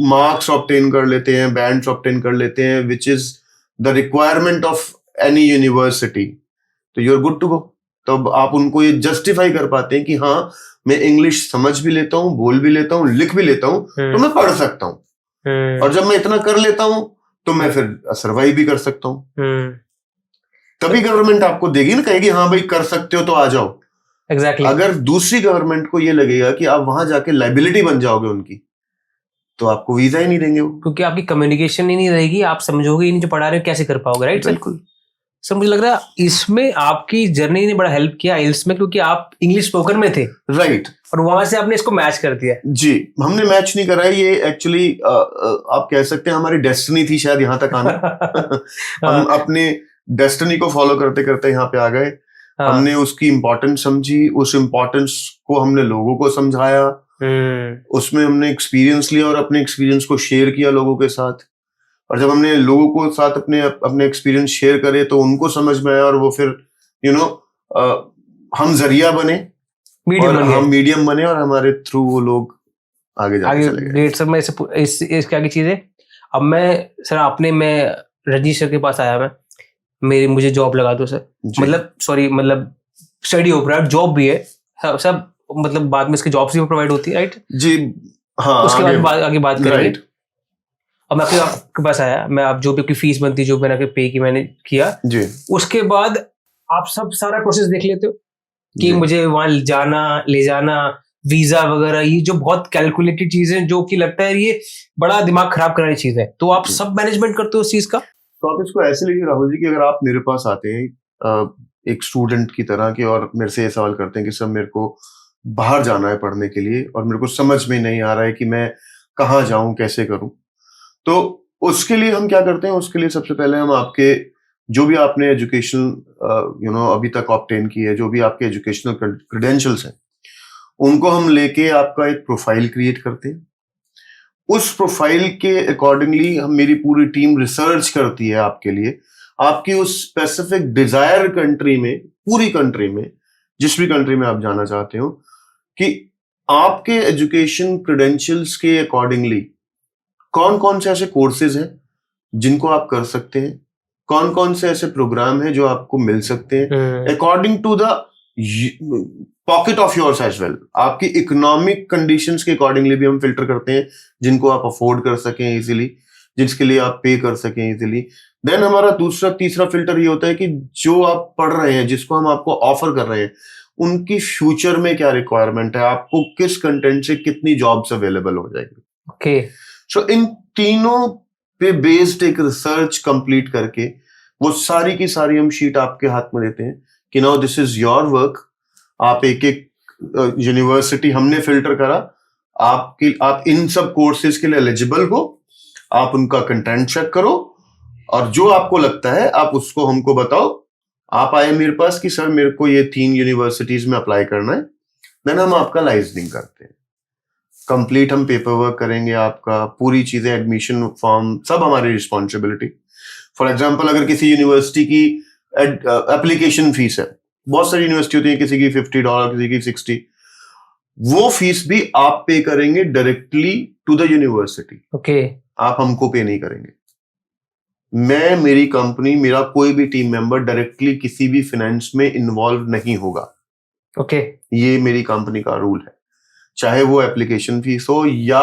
मार्क्स ऑब्टेन कर लेते हैं, बैंड्स ऑब्टेन कर लेते हैं, which is the requirement of any university, तो you are good to go. तब आप उनको ये जस्टिफाई कर पाते हैं कि हाँ, मैं इंग्लिश समझ भी लेता हूँ, बोल भी लेता हूँ, लिख भी लेता हूँ, तो मैं पढ़ सकता हूँ, और जब मैं इतना कर लेता हूँ तो मैं फिर सर्वाइव भी कर सकता हूँ। तभी गवर्नमेंट आपको देगी ना, कहेगी हाँ भाई कर सकते हो तो आ जाओ। Exactly. अगर दूसरी गवर्नमेंट को ये लगेगा कि आप वहां जाके लाइबिलिटी बन जाओगे उनकी, तो आपको वीजा ही नहीं देंगे वो, क्योंकि आपकी कम्युनिकेशन ही नहीं रहेगी, आप समझोगे ही नहीं जो पढ़ा रहे हो, कैसे कर पाओगे, राइट? बिल्कुल। सर मुझे लग रहा है इसमें आपकी जर्नी ने बड़ा हेल्प किया आइल्स में, क्योंकि आप इंग्लिश स्पोकन में थे, राइट, और वहां से आपने इसको मैच कर दिया। जी, हमने मैच नहीं करा है, ये एक्चुअली आप कह सकते हैं हमारी डेस्टिनी थी शायद यहाँ तक आना। हम अपने डेस्टिनी को फॉलो करते करते यहाँ पे आ गए। हमने उसकी इम्पोर्टेंस समझी, उस इम्पोर्टेंस को हमने लोगों को समझाया, उसमें हमने एक्सपीरियंस लिया और अपने एक्सपीरियंस को शेयर किया लोगों के साथ। और जब हमने लोगों को साथ अपने एक्सपीरियंस शेयर करे तो उनको समझ में आया, और वो फिर हम जरिया बने, हम मीडियम बने, और हमारे थ्रू वो लोग आगे चले गए। Great sir. मैं इसके आगे चीज है, अब मैं रजनीश सर के पास आया, मुझे जॉब लगा दो सर, मतलब स्टडी हो रहा है, जॉब भी है सब, मतलब बाद में इसकी जॉब्स भी प्रोवाइड होती है, राइट जी? हाँ, उसके बाद आगे बात करेंगे। अब मैं आपके पास आया, मैं आप जो भी आपकी फीस बनती है, जो मैंने पे की, मैंने किया जी। उसके बाद आप सब सारा प्रोसेस देख लेते हो कि मुझे वहां जाना, ले जाना, वीजा वगैरह, ये जो बहुत कैलकुलेटेड चीजें, जो कि लगता है ये बड़ा दिमाग खराब करने वाली चीज है, तो आप सब मैनेजमेंट करते हो उस चीज का? तो आप इसको ऐसे लीजिए राहुल जी कि अगर आप मेरे पास आते हैं एक स्टूडेंट की तरह के, और मेरे से ये सवाल करते हैं कि सर मेरे को बाहर जाना है पढ़ने के लिए, और मेरे को समझ में नहीं आ रहा है कि मैं कहाँ जाऊं, कैसे करूं, तो उसके लिए हम क्या करते हैं? उसके लिए सबसे पहले हम आपके जो भी आपने एजुकेशन अभी तक ऑब्टेन की है, जो भी आपके एजुकेशनल क्रेडेंशियल्स हैं, उनको हम लेके आपका एक प्रोफाइल क्रिएट करते हैं। उस प्रोफाइल के अकॉर्डिंगली मेरी पूरी टीम रिसर्च करती है आपके लिए, आपकी उस स्पेसिफिक डिजायर कंट्री में, पूरी कंट्री में, जिस भी कंट्री में आप जाना चाहते हो, कि आपके एजुकेशन क्रेडेंशियल्स के अकॉर्डिंगली कौन कौन से ऐसे कोर्सेज हैं जिनको आप कर सकते हैं, कौन कौन से ऐसे प्रोग्राम हैं जो आपको मिल सकते हैं according to the pocket of yours as well. आपकी इकोनॉमिक कंडीशंस के अकॉर्डिंगली भी हम फिल्टर करते हैं, जिनको आप अफोर्ड कर सकें इजीली, जिसके लिए आप पे कर सकें इजीली। देन हमारा तीसरा फिल्टर ये होता है कि जो आप पढ़ रहे हैं, जिसको हम आपको ऑफर कर रहे हैं, उनकी फ्यूचर में क्या रिक्वायरमेंट है, आपको किस कंटेंट से कितनी जॉब्स अवेलेबल हो जाएगी। ओके, सो इन तीनों पे बेस्ड एक रिसर्च कंप्लीट करके वो सारी की सारी हम शीट आपके हाथ में देते हैं कि now this is your work. आप एक यूनिवर्सिटी हमने फिल्टर करा, आप इन सब कोर्सेज के लिए एलिजिबल हो, आप उनका कंटेंट चेक करो, और जो आपको लगता है आप उसको हमको बताओ। आप आए मेरे पास कि सर मेरे को ये 3 यूनिवर्सिटीज में अप्लाई करना है, देन हम आपका लाइसेंसिंग करते हैं, कंप्लीट हम पेपर वर्क करेंगे, आपका पूरी चीजें, एडमिशन फॉर्म, सब हमारी रिस्पॉन्सिबिलिटी। फॉर एग्जाम्पल, अगर किसी यूनिवर्सिटी की एप्लीकेशन फीस है, बहुत सारी यूनिवर्सिटी होती है, किसी की $50, किसी की 60, वो फीस भी आप पे करेंगे directly to the university. Okay, आप हमको पे नहीं करेंगे। मैं, मेरी कंपनी, मेरा कोई भी टीम मेंबर डायरेक्टली किसी भी फाइनेंस में इन्वॉल्व नहीं होगा। ओके, ये मेरी कंपनी का रूल है, चाहे वो एप्लीकेशन फीस हो या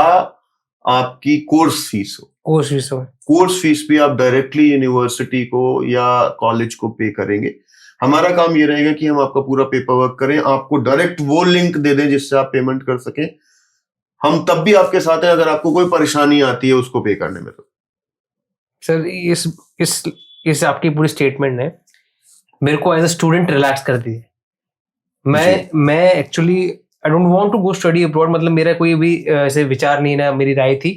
आपकी कोर्स फीस हो। कोर्स फीस भी आप डायरेक्टली यूनिवर्सिटी को या कॉलेज को पे करेंगे। हमारा काम ये रहेगा कि हम आपका पूरा पेपर वर्क करें, आपको डायरेक्ट वो लिंक दे दें जिससे आप पेमेंट कर सकें। हम तब भी आपके साथ हैं अगर आपको कोई परेशानी आती है उसको पे करने में। तो सर इस आपकी पूरी स्टेटमेंट ने मेरे को एज अ स्टूडेंट रिलैक्स कर दी। मैं actually I don't want to go study abroad, मतलब मेरा कोई भी ऐसे विचार नहीं, ना मेरी राय थी,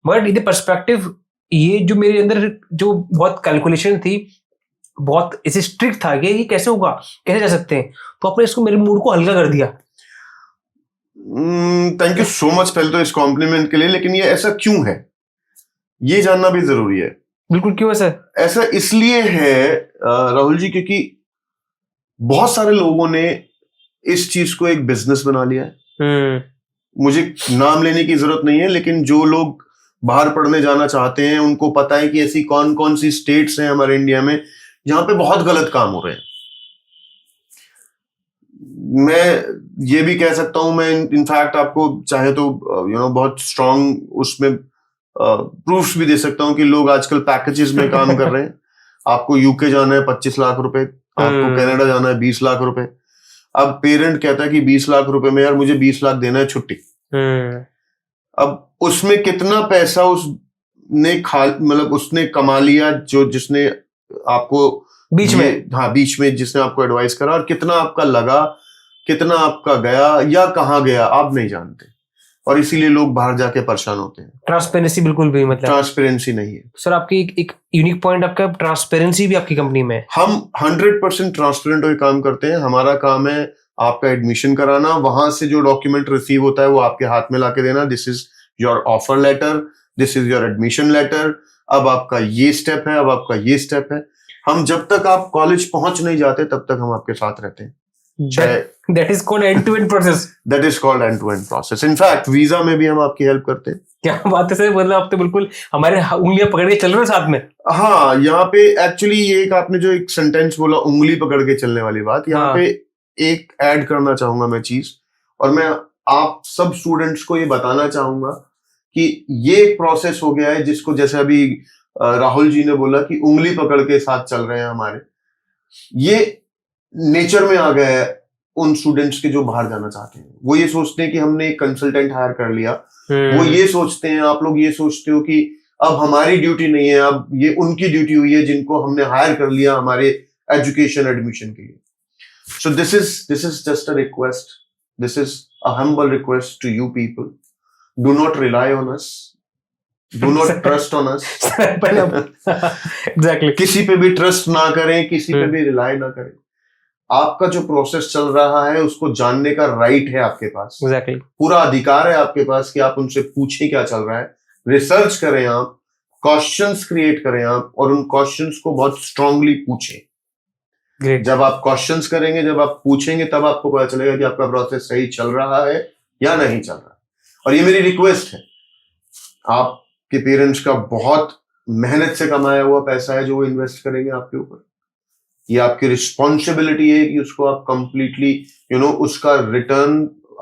बट इन पर्सपेक्टिव ये जो मेरे अंदर जो बहुत कैलकुलेशन थी, बहुत ऐसे स्ट्रिक्ट था कि ये कैसे होगा, कैसे जा सकते हैं, तो आपने इसको मेरे मूड को हल्का कर दिया। थैंक यू सो मच पहले तो इस कॉम्प्लीमेंट के लिए, लेकिन ये ऐसा क्यों है ये जानना भी जरूरी है। बिल्कुल, क्यों है सर? ऐसा इसलिए है राहुल जी, क्योंकि बहुत सारे लोगों ने इस चीज को एक बिजनेस बना लिया है। मुझे नाम लेने की जरूरत नहीं है, लेकिन जो लोग बाहर पढ़ने जाना चाहते हैं उनको पता है कि ऐसी कौन कौन सी स्टेट्स हैं हमारे इंडिया में जहां पे बहुत गलत काम हो रहे हैं। मैं ये भी कह सकता हूं, मैं इनफैक्ट आपको चाहे तो बहुत स्ट्रांग उसमें प्रूफ्स भी दे सकता हूं कि लोग आजकल पैकेजेस में काम कर रहे हैं। आपको यूके जाना है 25 लाख रुपए, आपको कनाडा जाना है 20 लाख रुपए। अब पेरेंट कहता है कि 20 लाख रुपए में यार मुझे 20 लाख देना है छुट्टी। अब उसमें कितना पैसा उसने मतलब उसने कमा लिया, जिसने आपको बीच में, हाँ बीच में जिसने आपको एडवाइस करा, और कितना आपका लगा, कितना आपका गया या कहाँ गया आप नहीं जानते, और इसीलिए लोग बाहर जाके परेशान होते हैं। ट्रांसपेरेंसी बिल्कुल भी, मतलब ट्रांसपेरेंसी नहीं है सर। आपकी एक यूनिक पॉइंट आपका ट्रांसपेरेंसी भी आपकी कंपनी में है। हम 100% ट्रांसपेरेंट होकर काम करते हैं। हमारा काम है आपका एडमिशन कराना, वहां से जो डॉक्यूमेंट रिसीव होता है वो आपके हाथ में लाके देना। This is your offer letter, this is your admission letter, अब आपका ये स्टेप है, अब आपका ये स्टेप है। हम जब तक आप कॉलेज पहुंच नहीं जाते तब तक हम आपके साथ रहते हैं। That is called end-to-end process. That is called end-to-end process. In fact, visa में भी हम आपकी हेल्प करते हैं। क्या बात है सर, मतलब आप तो बिल्कुल हमारे उंगलियां पकड़ के चल रहे हो साथ में। हाँ, यहाँ पे एक्चुअली ये एक आपने जो एक सेंटेंस बोला उंगली पकड़ के चलने वाली बात, यहाँ पे एक ऐड करना चाहूंगा मैं चीज, और मैं आप सब स्टूडेंट्स को ये बताना चाहूंगा कि ये एक प्रोसेस हो गया है जिसको, जैसे अभी राहुल जी ने बोला कि उंगली पकड़ के साथ चल रहे हैं हमारे, ये नेचर में आ गया है उन स्टूडेंट्स के जो बाहर जाना चाहते हैं। वो ये सोचते हैं कि हमने एक कंसल्टेंट हायर कर लिया, वो ये सोचते हैं, आप लोग ये सोचते हो कि अब हमारी ड्यूटी नहीं है, अब ये उनकी ड्यूटी हुई है जिनको हमने हायर कर लिया हमारे एजुकेशन एडमिशन के लिए। So this is just a request, this is a humble request to you people, do not rely on us, do not trust on us. Exactly, किसी पे भी ट्रस्ट ना करें, किसी पे भी रिलाई ना करें। आपका जो प्रोसेस चल रहा है उसको जानने का राइट है आपके पास। एग्जैक्टली, पूरा अधिकार है आपके पास कि आप उनसे पूछें क्या चल रहा है, रिसर्च करें, आप क्वेश्चंस क्रिएट करें आप, और उन क्वेश्चंस को बहुत स्ट्रांगली पूछें। ग्रेट। जब आप क्वेश्चंस करेंगे, जब आप पूछेंगे, तब आपको पता चलेगा कि आपका प्रोसेस सही चल रहा है या नहीं चल रहा। और ये मेरी रिक्वेस्ट है, आपके पेरेंट्स का बहुत मेहनत से कमाया हुआ पैसा है जो वो इन्वेस्ट करेंगे आपके ऊपर। ये आपकी रिस्पॉन्सिबिलिटी है कि उसको आप कंप्लीटली उसका रिटर्न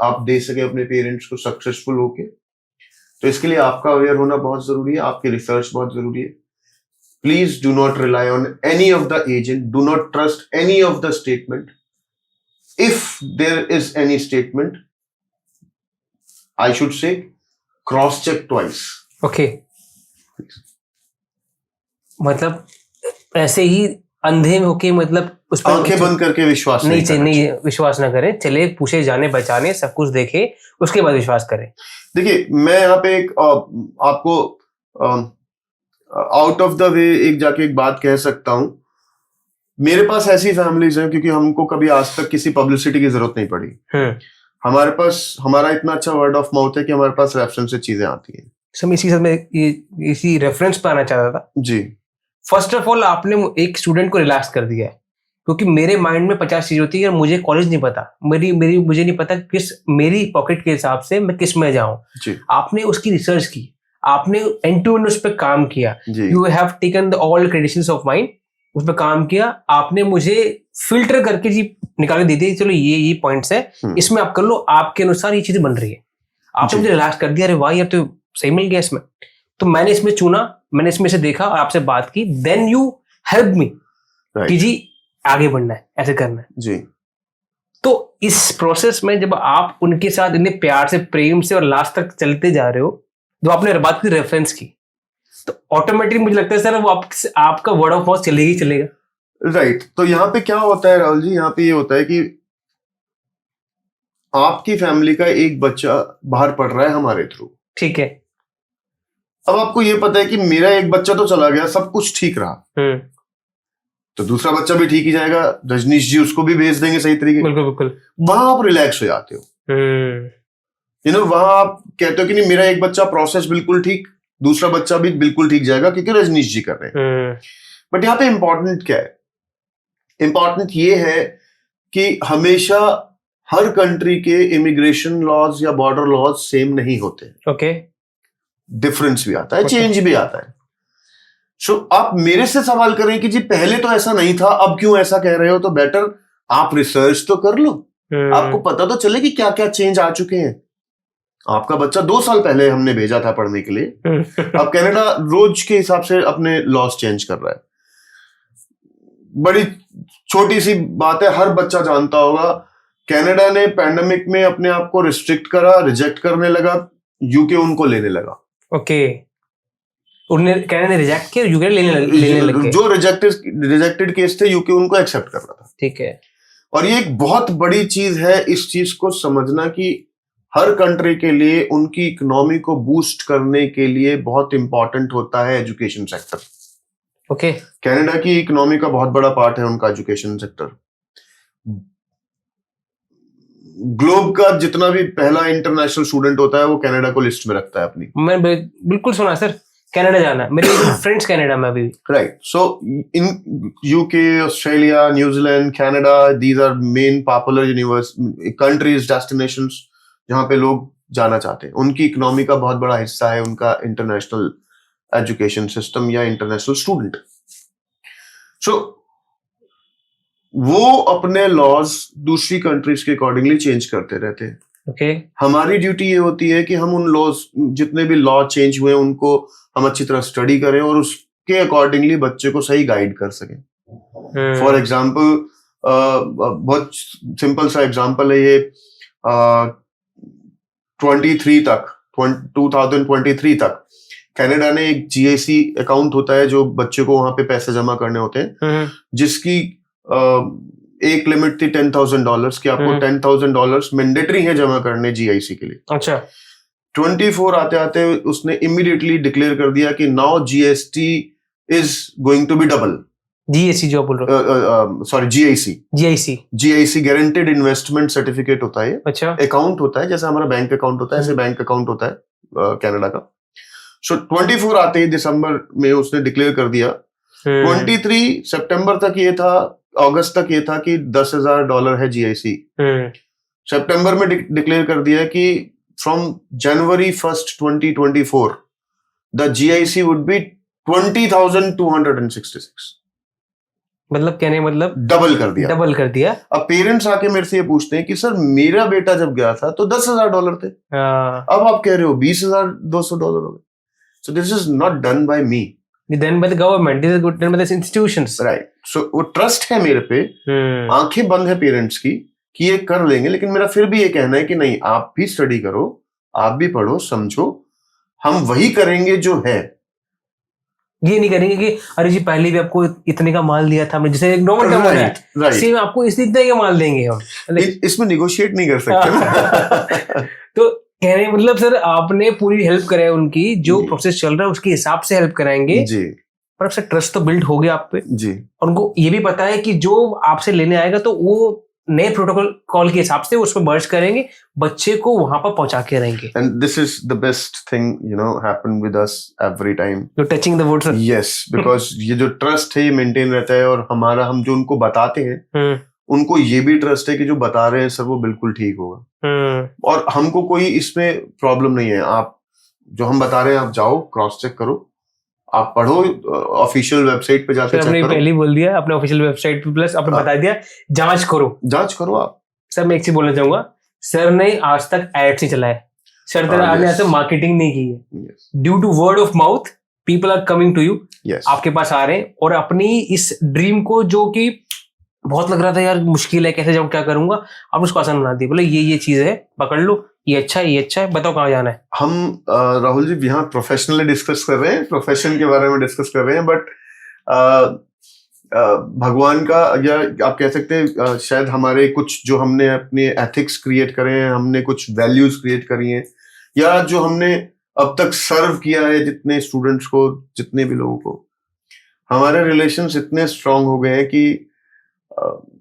आप दे सके अपने पेरेंट्स को सक्सेसफुल होके। तो इसके लिए आपका अवेयर होना बहुत जरूरी है, आपकी रिसर्च बहुत जरूरी है। Please do not rely on any of the agent, do not trust any of the statement. If there is any statement, I should say cross check twice. Okay, मतलब ऐसे ही अंधे होके, मतलब उस पर आंखें बंद करके विश्वास नहीं विश्वास ना करें। चले पूछे, जाने पहचाने, सब कुछ देखे, उसके बाद विश्वास करें। देखिए, मैं यहाँ पे एक आपको आउट ऑफ द वे एक जाके एक बात कह सकता हूं। मेरे पास ऐसी फैमिलीज हैं, क्योंकि हमको कभी आज तक किसी पब्लिसिटी की जरूरत नहीं पड़ी। हमारे पास हमारा इतना अच्छा वर्ड ऑफ माउथ है कि हमारे पास रेफरेंस से चीजें आती हैं। सर, इसी साथ में इसी रेफरेंस पर आना चाहता था जी। फर्स्ट ऑफ ऑल, आपने एक स्टूडेंट को रिलैक्स कर दिया है, क्योंकि मेरे माइंड में 50 चीज होती है, मुझे कॉलेज नहीं पता, मुझे नहीं पता किस मेरी पॉकेट के हिसाब से मैं किस में जाऊं। आपने उसकी रिसर्च की, आपने एंड टू एंड उस पर काम किया, you have taken the all credentials of mind, उस पर काम किया। आपने मुझे फिल्टर करके जी निकाल के दे दिया, चलो ये पॉइंट्स है, इसमें आप कर लो, आपके अनुसार ये चीजें बन रही है। आपने मुझे रिलैक्स कर दिया, अरे वाह यार, तो सही मिल गया इसमें। तो मैंने इसमें चुना, मैंने इसमें से देखा और आपसे बात की, देन यू हेल्प मी कि जी आगे बढ़ना है, ऐसे करना है जी। तो इस प्रोसेस में जब आप उनके साथ इतने प्यार से, प्रेम से और लास्ट तक चलते जा रहे हो, जो आपने बात की रेफरेंस की, तो ऑटोमेटिकली मुझे लगता है सर वो आपका वर्ड ऑफ माउथ चलेगा ही चलेगा। राइट। तो यहाँ पे क्या होता है राहुल जी, यहाँ पे ये होता है कि आपकी फैमिली का एक बच्चा बाहर पढ़ रहा है हमारे थ्रू, ठीक है। अब आपको ये पता है कि मेरा एक बच्चा तो चला गया, सब कुछ ठीक रहा, तो दूसरा बच्चा भी ठीक ही जाएगा, रजनीश जी उसको भी भेज देंगे सही तरीके। बिल्कुल बिल्कुल। वहां आप रिलैक्स हो जाते हो। वहां आप कहते हो कि नहीं, मेरा एक बच्चा प्रोसेस बिल्कुल ठीक, दूसरा बच्चा भी बिल्कुल ठीक जाएगा क्योंकि रजनीश जी कर रहे हैं। बट यहाँ पे इंपॉर्टेंट क्या है? इंपॉर्टेंट ये है कि हमेशा हर कंट्री के इमिग्रेशन लॉज या बॉर्डर लॉज सेम नहीं होते। ओके, डिफरेंस भी आता है, Okay. चेंज भी आता है। सो आप मेरे से सवाल करें कि जी पहले तो ऐसा नहीं था, अब क्यों ऐसा कह रहे हो, तो बेटर आप रिसर्च तो कर लो, आपको पता तो चले कि क्या क्या चेंज आ चुके हैं। आपका बच्चा 2 साल पहले हमने भेजा था पढ़ने के लिए, अब कनाडा रोज के हिसाब से अपने लॉज चेंज कर रहा है। बड़ी छोटी सी बात है, हर बच्चा जानता होगा, कनाडा ने पैंडेमिक में अपने आप को रिस्ट्रिक्ट करा, रिजेक्ट करने लगा, यूके उनको लेने लगा। ओके, उन्होंने कनाडा ने रिजेक्ट किया, यूके लेने लगे। जो रिजेक्टेड केस थे, यूके उनको एक्सेप्ट कर रहा था। ठीक है। और ये एक बहुत बड़ी चीज है इस चीज को समझना कि हर कंट्री के लिए उनकी इकोनॉमी को बूस्ट करने के लिए बहुत इंपॉर्टेंट होता है एजुकेशन सेक्टर। ओके, कनाडा की इकोनॉमी का बहुत बड़ा पार्ट है उनका एजुकेशन सेक्टर। ग्लोब का जितना भी पहला इंटरनेशनल स्टूडेंट होता है वो कनाडा को लिस्ट में रखता है अपनी। मैं बिल्कुल सुना सर, कनाडा जाना है, मेरे फ्रेंड्स कनाडा में अभी। Right, so in UK, Australia, New Zealand, Canada, these are main popular countries, destinations जहां पे लोग जाना चाहते हैं। उनकी इकोनॉमी का बहुत बड़ा हिस्सा है उनका इंटरनेशनल एजुकेशन सिस्टम या इंटरनेशनल स्टूडेंट। सो वो अपने लॉज दूसरी कंट्रीज के अकॉर्डिंगली चेंज करते रहते हैं। ओके, हमारी ड्यूटी ये होती है कि हम उन लॉज, जितने भी लॉ चेंज हुए उनको हम अच्छी तरह स्टडी करें और उसके अकॉर्डिंगली बच्चे को सही गाइड कर सकें। फॉर एग्जाम्पल, बहुत सिंपल सा एग्जाम्पल है ये, 2023 तक कनाडा ने एक जीआईसी अकाउंट होता है जो बच्चे को वहां पे पैसे जमा करने होते हैं, जिसकी एक लिमिट थी $10,000 की, आपको $10,000 मैंडेटरी है जमा करने जीआईसी के लिए। अच्छा, 24 आते आते उसने इमीडिएटली डिक्लेयर कर दिया कि now GST is going to be double. GSC जो बोल रहे हो, sorry GIC, GIC guaranteed investment certificate होता है। अच्छा, अकाउंट होता है जैसे हमारा बैंक अकाउंट होता है, ऐसे बैंक अकाउंट होता है कनाडा का। सो 24 आते ही दिसंबर में उसने डिक्लेयर कर दिया। 23 सितंबर तक ये था, अगस्त तक ये था कि $10,000 है जीआईसी। सितंबर में डिक्लेयर कर दिया कि from January 1, 2024 the GIC would be 20,266। मतलब कहने मतलब डबल कर दिया। अब पेरेंट्स आके मेरे से ये पूछते हैं कि सर मेरा बेटा जब गया था तो $10,000 थे, अब आप कह रहे हो $20,200 हो गए। सो this is not done by me, done by the government, this is done by the institutions, right. So वो ट्रस्ट है मेरे पे, आंखें बंद है पेरेंट्स की कि ये कर लेंगे, लेकिन मेरा फिर भी ये कहना है कि नहीं, आप भी स्टडी करो, आप भी पढ़ो, समझो, हम वही करेंगे जो है। ये नहीं करेंगे कि अरे जी पहले भी आपको इतने का माल दिया था हमने, जैसे एक नॉर्मल काम होता है, सेम आपको इतने का माल देंगे हम, इसमें निगोशिएट नहीं कर सकते। तो कहने मतलब सर आपने पूरी हेल्प कराई उनकी, जो प्रोसेस चल रहा है उसके हिसाब से हेल्प कराएंगे जी। पर आपसे ट्रस्ट तो बिल्ड हो गया आप पे जी, और उनको ये भी पता है कि जो आपसे लेने आएगा तो वो नए प्रोटोकॉल कॉल के हिसाब से उसमें बर्स्ट करेंगे, बच्चे को वहां पर पहुंचा के रहेंगे। And this is the best thing happen with us every time. You touching the wood sir. Yes, because ये जो ट्रस्ट है ये मेंटेन रहता है, और हम जो उनको बताते हैं उनको ये भी ट्रस्ट है कि जो बता रहे हैं सर वो बिल्कुल ठीक होगा, और हमको कोई इसमें प्रॉब्लम नहीं है। आप जो हम बता रहे हैं आप जाओ, क्रॉस चेक करो, आप पढ़ो, ऑफिशियल वेबसाइट पे जाके चेक करो। पहले बोल दिया अपने ऑफिशियल वेबसाइट पे, प्लस आपने बता दिया जांच करो आप। सर मैं एक चीज बोलना चाहूंगा, सर ने आज तक एड्स नहीं चलाया, सर ने आज तक मार्केटिंग नहीं की है। Due to word of mouth people are coming to you, आपके पास आ रहे हैं, और अपनी इस ड्रीम को जो कि बहुत लग रहा था यार मुश्किल है, कैसे जाऊँ, क्या करूंगा, आप उसको आसान बना दिए, बोले ये चीज है, पकड़ लो, ये अच्छा है, बताओ कहाँ जाना है। हम राहुल जी यहाँ प्रोफेशनली डिस्कस कर रहे हैं, प्रोफेशन के बारे में डिस्कस कर रहे हैं, बट भगवान का, या आप कह सकते हैं शायद हमारे कुछ जो हमने अपने एथिक्स क्रिएट करे हैं, हमने कुछ वैल्यूज क्रिएट करी हैं, या जो हमने अब तक सर्व किया है जितने स्टूडेंट्स को, जितने भी लोगों को, हमारे रिलेशंस इतने स्ट्रांग हो गए हैं कि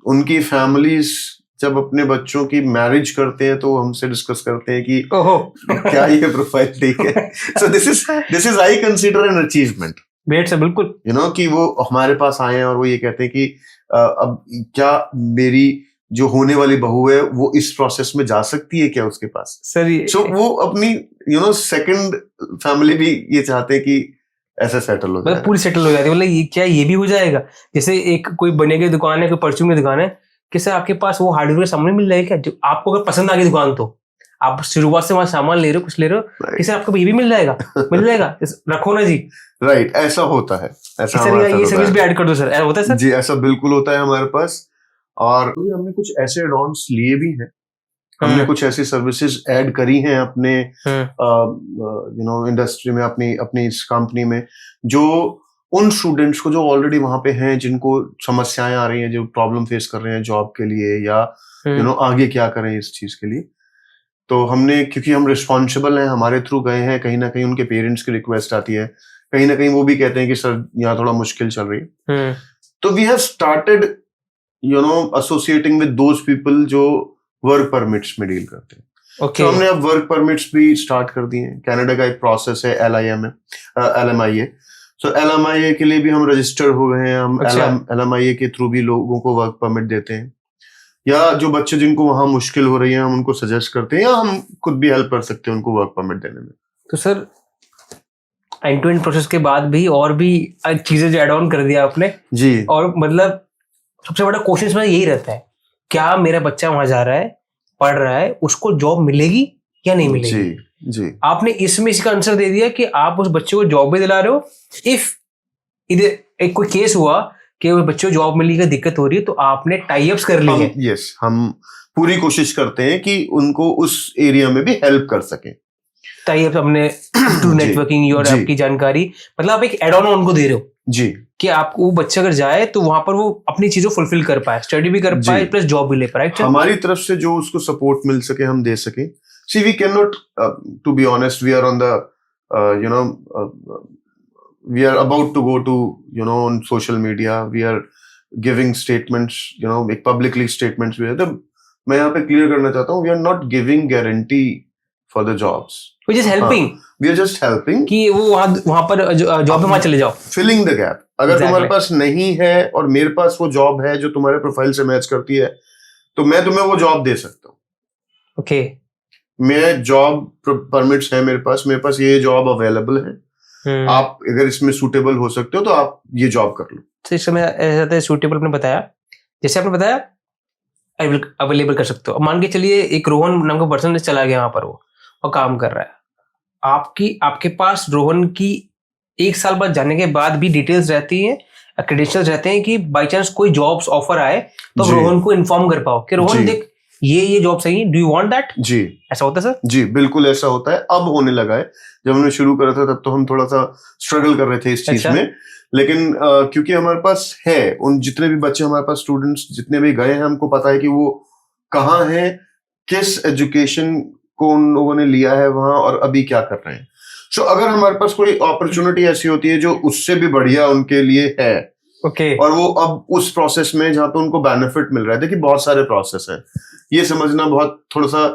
उनकी फैमिलीज जब अपने बच्चों की मैरिज करते हैं तो हमसे डिस्कस करते हैं कि ओहो क्या ये प्रोफाइल ठीक है. सो this is I consider an achievement. Great sir, बिल्कुल. कि वो हमारे पास आए हैं और वो ये कहते हैं कि अब क्या मेरी जो होने वाली बहू है वो इस प्रोसेस में जा सकती है क्या उसके पास. सर सो वो अपनी सेकंड फैमिली भी ये चाहते हैं कि ऐसे सेटल हो जाए. पूरी सेटल हो जाती है. मतलब ये क्या ये भी हो जाएगा? जैसे एक कोई बने की दुकान है, कोई परचून की दुकान है, कि सर आपके पास वो हार्डवेयर सामान मिल जाएगा क्या? जो आपको अगर पसंद आ गई दुकान, तो आप शुरुआत से वहां सामान ले रहे हो, कुछ ले रहे हो, कि सर आपको ये भी मिल जाएगा, मिल जाएगा, रखो ना जी. राइट, ऐसा होता है. ऐसा सर ये सर्विस भी ऐड कर दो सर, ऐसा होता है सर? जी, ऐसा बिल्कुल होता है हमारे पास. और हमने कुछ ऐसे एडॉन्स लिए भी हैं. हमने कुछ ऐसी सर्विसेज ऐड करी हैं अपने इंडस्ट्री में, अपनी इस कंपनी में, जो उन स्टूडेंट्स को जो ऑलरेडी वहां पे हैं, जिनको समस्याएं आ रही हैं, जो प्रॉब्लम फेस कर रहे हैं जॉब के लिए, या आगे क्या करें इस चीज के लिए. तो हमने, क्योंकि हम रिस्पॉन्सिबल हैं, हमारे थ्रू गए हैं, कहीं ना कहीं उनके पेरेंट्स की रिक्वेस्ट आती है, कहीं ना कहीं वो भी कहते हैं कि सर यहाँ थोड़ा मुश्किल चल रही है. तो we have started associating with those people जो वर्क परमिट्स में डील करते हैं. तो हमने अब वर्क परमिट्स भी स्टार्ट कर दिए हैं. कनाडा का एक प्रोसेस है LMIA. सो LMIA के लिए भी हम रजिस्टर हो गए हैं. हम LMIA के थ्रू भी लोगों को वर्क परमिट देते हैं, या जो बच्चे जिनको वहां मुश्किल हो रही है हम उनको सजेस्ट करते हैं, या हम खुद भी हेल्प कर सकते हैं उनको वर्क परमिट देने में. तो sir end to end process के बाद भी और भी चीजें जो एड ऑन कर दिया आपने जी. और मतलब सबसे बड़ा क्वेश्चन इसमें यही रहता है, क्या मेरा बच्चा वहां जा रहा है, पढ़ रहा है, उसको जॉब मिलेगी या नहीं मिलेगी? जी. आपने इसमें इसका आंसर दे दिया कि आप उस बच्चे को जॉब भी दिला रहे हो. इफ इधर एक कोई केस हुआ कि उस बच्चे को जॉब मिलने की दिक्कत हो रही है, तो आपने टाई अप्स कर ली है. यस, हम पूरी कोशिश करते हैं कि उनको उस एरिया में भी हेल्प कर सकें. टाई अप्स अपने टू नेटवर्किंग और आपकी जानकारी, मतलब आप एक एड ऑन उनको दे रहे हो जी, कि आपको वो बच्चा अगर जाए तो वहां पर वो अपनी चीजों फुलफिल कर पाए, स्टडी भी कर पाए, प्लस जॉब भी ले पाए. हमारी तरफ से जो उसको सपोर्ट मिल सके हम दे सके. See we can not, to be honest, we are on the we are about to go to on social media, we are giving statements, एक publicly statements भी है. तो मैं यहाँ पे क्लियर करना चाहता हूँ, we are not giving guarantee for the jobs, we just helping, we are just helping कि वो वहां पर जॉब में वहां चले जाओ. filling the gap. अगर तुम्हारे पास नहीं है और मेरे पास वो जॉब है जो तुम्हारे प्रोफाइल से मैच करती है, तो मैं तुम्हें वो जॉब दे सकता हूँ. ओके, मैं जॉब परमिट्स है मेरे पास ये जॉब अवेलेबल है, आप अगर इसमें सूटेबल हो सकते हो तो आप ये जॉब कर लो. तो इस समय ऐसा सूटेबल आपने बताया, जैसे आपने बताया अवेलेबल कर सकते हो. अब मान के चलिए एक रोहन नाम का पर्सन चला गया वहां पर, वो और काम कर रहा है. आपके पास रोहन की 1 साल बाद जाने के बाद भी डिटेल्स रहती हैं, क्रेडेंशियल्स रहते हैं कि बाई चांस कोई जॉब्स ऑफर आए तो आप रोहन को इन्फॉर्म कर पाओ कि रोहन देख ये जॉब सही है, डू यू वांट दैट? जी, ऐसा होता है सर? जी, बिल्कुल ऐसा होता है. अब होने लगा है. जब हमने शुरू करा था तब तो हम थोड़ा सा स्ट्रगल कर रहे थे इस चीज में, लेकिन क्योंकि हमारे पास है, उन जितने भी बच्चे हमारे पास स्टूडेंट्स जितने भी गए हैं, हमको पता है कि वो कहाँ हैं, किस एजुकेशन को उन लोगों ने लिया है वहां, और अभी क्या कर रहे हैं. सो अगर हमारे पास कोई अपॉर्चुनिटी ऐसी होती है जो उससे भी बढ़िया उनके लिए है, और वो अब उस प्रोसेस में जहाँ पे उनको बेनिफिट मिल रहा है. देखिए बहुत सारे प्रोसेस है, ये समझना बहुत थोड़ा सा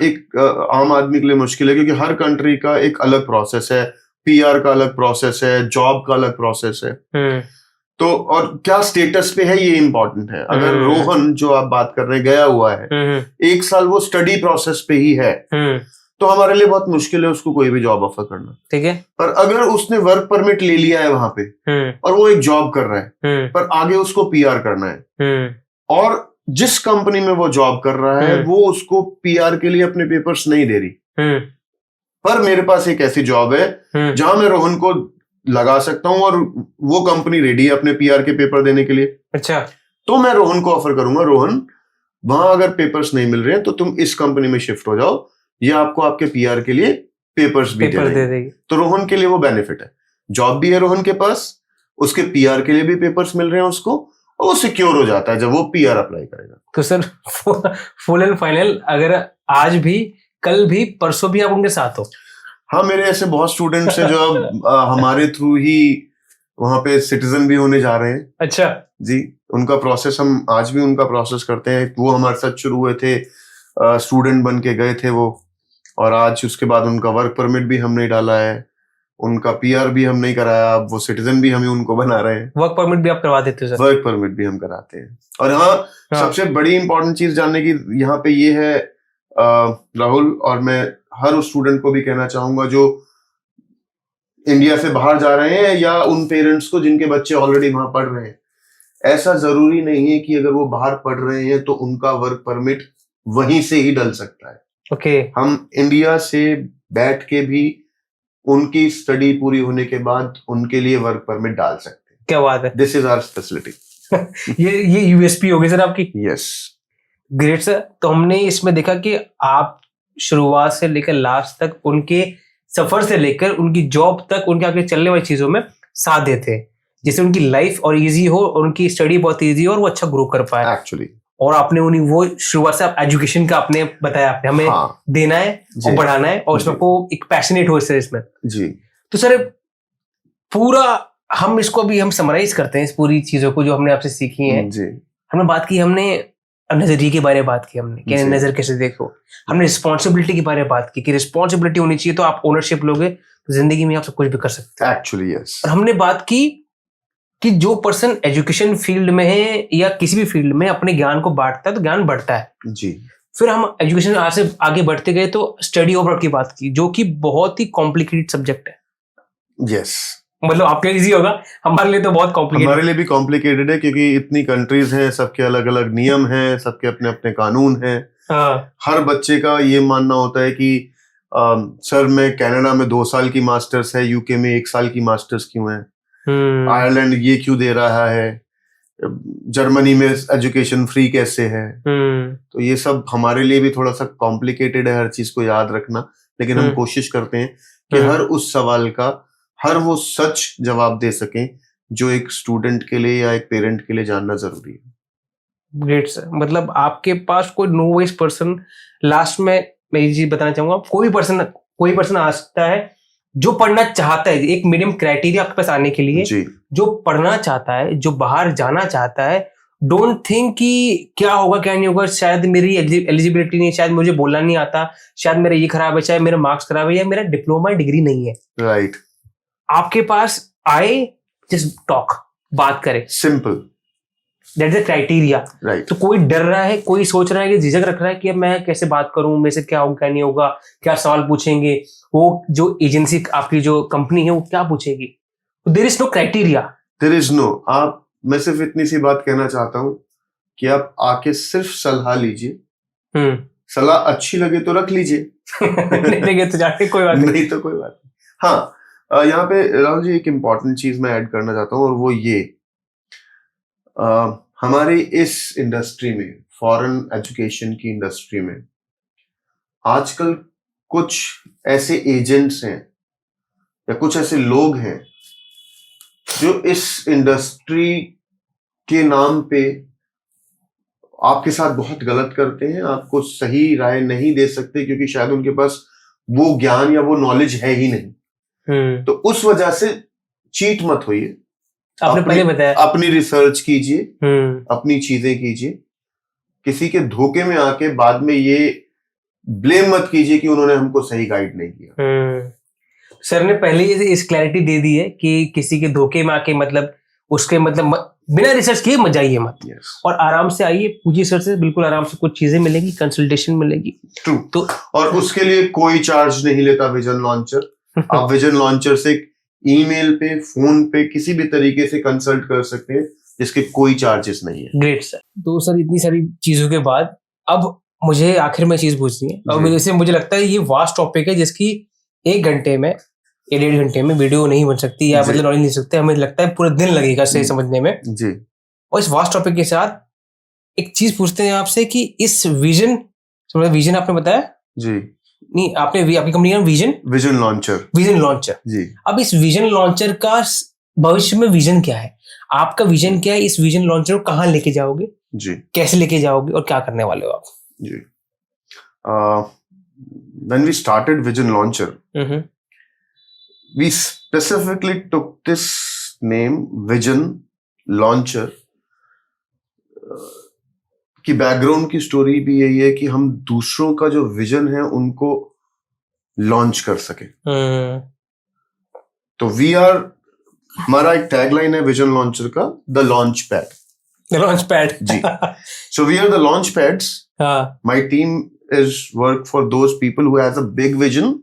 एक आम आदमी के लिए मुश्किल है, क्योंकि हर कंट्री का एक अलग प्रोसेस है. PR का अलग प्रोसेस है, जॉब का अलग प्रोसेस है. तो और क्या स्टेटस पे है ये इंपॉर्टेंट है. अगर रोहन जो आप बात कर रहे हैं गया हुआ है, 1 साल वो स्टडी प्रोसेस पे ही है, तो हमारे लिए बहुत मुश्किल है उसको कोई भी जॉब ऑफर करना. ठीक है. पर अगर उसने वर्क परमिट ले लिया है वहां पे और वो एक जॉब कर रहा है, पर आगे उसको PR करना है, और जिस कंपनी में वो जॉब कर रहा है वो उसको PR के लिए अपने पेपर्स नहीं दे रही, पर मेरे पास एक ऐसी जॉब है जहां मैं रोहन को लगा सकता हूं और वो कंपनी रेडी है अपने PR के पेपर देने के लिए. अच्छा, तो मैं रोहन को ऑफर करूंगा, रोहन वहां अगर पेपर्स नहीं मिल रहे हैं तो तुम इस कंपनी में शिफ्ट हो जाओ, ये आपको आपके PR के लिए पेपर्स भी दे देगी. तो रोहन के लिए वो बेनिफिट है, जॉब भी है रोहन के पास, उसके PR के लिए भी पेपर्स मिल रहे हैं उसको, और वो सिक्योर हो जाता है जब वो PR अप्लाई करेगा. तो सर फुल एंड फाइनल, अगर आज भी, कल भी, परसों भी आप उनके साथ हो? हाँ, मेरे ऐसे बहुत स्टूडेंट्स हैं जो अब हमारे थ्रू ही वहां पे सिटीजन भी होने जा रहे हैं अच्छा। जी। उनका प्रोसेस हम आज भी उनका प्रोसेस करते हैं। वो हमारे साथ शुरू हुए थे, स्टूडेंट बन के गए थे वो, और आज उसके बाद उनका वर्क परमिट भी हमने डाला है, उनका पीआर भी हम नहीं कराया, अब वो सिटीजन भी हमें उनको बना रहे हैं। वर्क परमिट भी आप करवा देते हो सर? वर्क परमिट भी हम कराते हैं। और हाँ, सबसे बड़ी इंपॉर्टेंट चीज जानने की यहाँ पे ये है राहुल, और मैं हर उस स्टूडेंट को भी कहना चाहूंगा जो इंडिया से बाहर जा रहे हैं, या उन पेरेंट्स को जिनके बच्चे ऑलरेडी वहां पढ़ रहे हैं, ऐसा जरूरी नहीं है कि अगर वो बाहर पढ़ रहे हैं तो उनका वर्क परमिट वहीं से ही डल सकता है। ओके। हम इंडिया से बैठ के भी उनकी स्टडी पूरी होने के बाद उनके लिए वर्क परमिट डाल सकते हैं। क्या बात है, दिस इज आवर फैसिलिटी। ये यूएसपी होगी सर आपकी। Yes, great sir. तो हमने इसमें देखा कि आप शुरुआत से लेकर लास्ट तक उनके सफर से लेकर उनकी जॉब तक उनके आगे चलने वाली चीजों में साथ देते हैं, जिससे उनकी लाइफ और इजी हो और उनकी स्टडी बहुत इजी हो और वो अच्छा ग्रो कर पाए एक्चुअली। और आपने उन्हें वो शुरुआत से आप एजुकेशन का आपने बताया, आपने हमें देना है और बढ़ाना है और उसमें आपको एक पैशनेट हो इसमें जी। तो सर पूरा हम इसको अभी हम समराइज करते हैं इस पूरी चीजों को जो हमने आपसे सीखी है जी। हमने बात की, हमने नजरिए के बारे में बात की, हमने कि नजर कैसे देखो, हमने रिस्पॉन्सिबिलिटी के बारे में बात की कि रिस्पॉन्सिबिलिटी होनी चाहिए, तो आप ओनरशिप लोगे तो जिंदगी में आप सब कुछ भी कर सकते हैं एक्चुअली। यस। और हमने बात की कि जो पर्सन एजुकेशन फील्ड में है या किसी भी फील्ड में अपने ज्ञान को बांटता है तो ज्ञान बढ़ता है जी। फिर हम एजुकेशन से आगे बढ़ते गए तो स्टडी ओवर की बात की, जो कि बहुत ही कॉम्प्लिकेटेड सब्जेक्ट है। यस। मतलब आपके लिए इजी होगा, हमारे लिए तो बहुत कॉम्प्लिकेटेड। हमारे लिए भी कॉम्प्लिकेटेड है क्योंकि इतनी कंट्रीज हैं, सबके अलग अलग नियम हैं, सबके अपने अपने कानून हैं। हर बच्चे का ये मानना होता है कि सर मैं कनाडा में 2 साल की मास्टर्स है, यूके में 1 साल की मास्टर्स क्यों है, आयरलैंड ये क्यों दे रहा है, जर्मनी में एजुकेशन फ्री कैसे है। तो ये सब हमारे लिए भी थोड़ा सा कॉम्प्लिकेटेड है, हर चीज को याद रखना। लेकिन हम कोशिश करते हैं कि हर उस सवाल का हर वो सच जवाब दे सकें जो एक स्टूडेंट के लिए या एक पेरेंट के लिए जानना जरूरी है। Great sir. मतलब आपके पास कोई नो वेज पर्सन, लास्ट में मैं ये चीज बताना चाहूंगा, कोई पर्सन आ सकता है जो पढ़ना चाहता है, एक मिनिमम क्राइटेरिया आपके पास आने के लिए जी। जो पढ़ना चाहता है, जो बाहर जाना चाहता है, डोंट थिंक कि क्या होगा क्या नहीं होगा, शायद मेरी एलिजिबिलिटी नहीं है, शायद मुझे बोलना नहीं आता, शायद मेरा ये खराब है, शायद मेरा मार्क्स खराब है, या मेरा डिप्लोमा डिग्री नहीं है। राइट। आपके पास आए, जस्ट टॉक, बात करे, simple, that is the criteria. Right. तो कोई डर रहा है, कोई सोच रहा है कि झिझक रख रहा है कि अब मैं कैसे बात करूं, मेरे से क्या होगा क्या नहीं होगा, क्या सवाल पूछेंगे, वो जो एजेंसी आपकी जो कंपनी है वो क्या पूछेगी, there is no criteria, there is no. आप, मैं सिर्फ इतनी सी बात कहना चाहता हूं कि आप आके सिर्फ सलाह लीजिए। सलाह अच्छी लगे तो रख लीजिए, नहीं लगे तो जाके कोई बात नहीं तो कोई बात नहीं। हाँ, यहाँ पे राहुल जी एक इम्पॉर्टेंट चीज मैं ऐड करना चाहता हूँ, और वो ये, हमारी इस इंडस्ट्री में, फॉरेन एजुकेशन की इंडस्ट्री में, आजकल कुछ ऐसे एजेंट्स हैं या कुछ ऐसे लोग हैं जो इस इंडस्ट्री के नाम पे आपके साथ बहुत गलत करते हैं, आपको सही राय नहीं दे सकते क्योंकि शायद उनके पास वो ज्ञान या वो नॉलेज है ही नहीं। तो उस वजह से चीट मत होइए, आपने पहले बताया, अपनी रिसर्च कीजिए, अपनी चीजें कीजिए, किसी के धोखे में आके बाद में ये ब्लेम मत कीजिए कि उन्होंने हमको सही गाइड नहीं किया। सर ने पहले ही इस क्लैरिटी दे दी है कि किसी के धोखे में आके, मतलब उसके मतलब बिना रिसर्च किए मत जाइए मत। और आराम से आइए, पूछिए सर से, बिल्कुल आराम से कुछ चीजें मिलेगी, कंसल्टेशन मिलेगी। ट्रू। तो और उसके लिए कोई चार्ज नहीं लेता विजन लॉन्चर। आप विजन लॉन्चर से ईमेल पे, फोन पे, किसी भी तरीके से कंसल्ट कर सकते हैं, जिसके कोई चार्जेस नहीं है। Great sir. तो सर इतनी सारी चीजों के बाद अब मुझे आखिर में चीज पूछनी है, और जैसे मुझे लगता है ये वास्ट टॉपिक है जिसकी 1 घंटे में या 1.5 घंटे में वीडियो नहीं बन सकती, या मतलब नॉलेज नहीं सकते, हमें लगता है पूरा दिन लगेगा सही समझने में जी। और इस वास्ट टॉपिक के साथ एक चीज पूछते हैं आपसे कि इस विजन आपने बताया जी, नहीं, आपने आपकी कंपनी का विजन लॉन्चर जी। अब इस विजन लॉन्चर का भविष्य में विजन क्या है, आपका विजन क्या है, इस विजन लॉन्चर को कहाँ लेके जाओगे जी, कैसे लेके जाओगे और क्या करने वाले हो आप जी? When we started Vision Launcher, we specifically took this name vision launcher की बैकग्राउंड की स्टोरी भी यही है कि हम दूसरों का जो विजन है उनको लॉन्च कर सके। तो हमारा एक टैगलाइन है विजन लॉन्चर का, द लॉन्च पैड। जी, so we are the launch pads. My team is work for those people who has a big vision.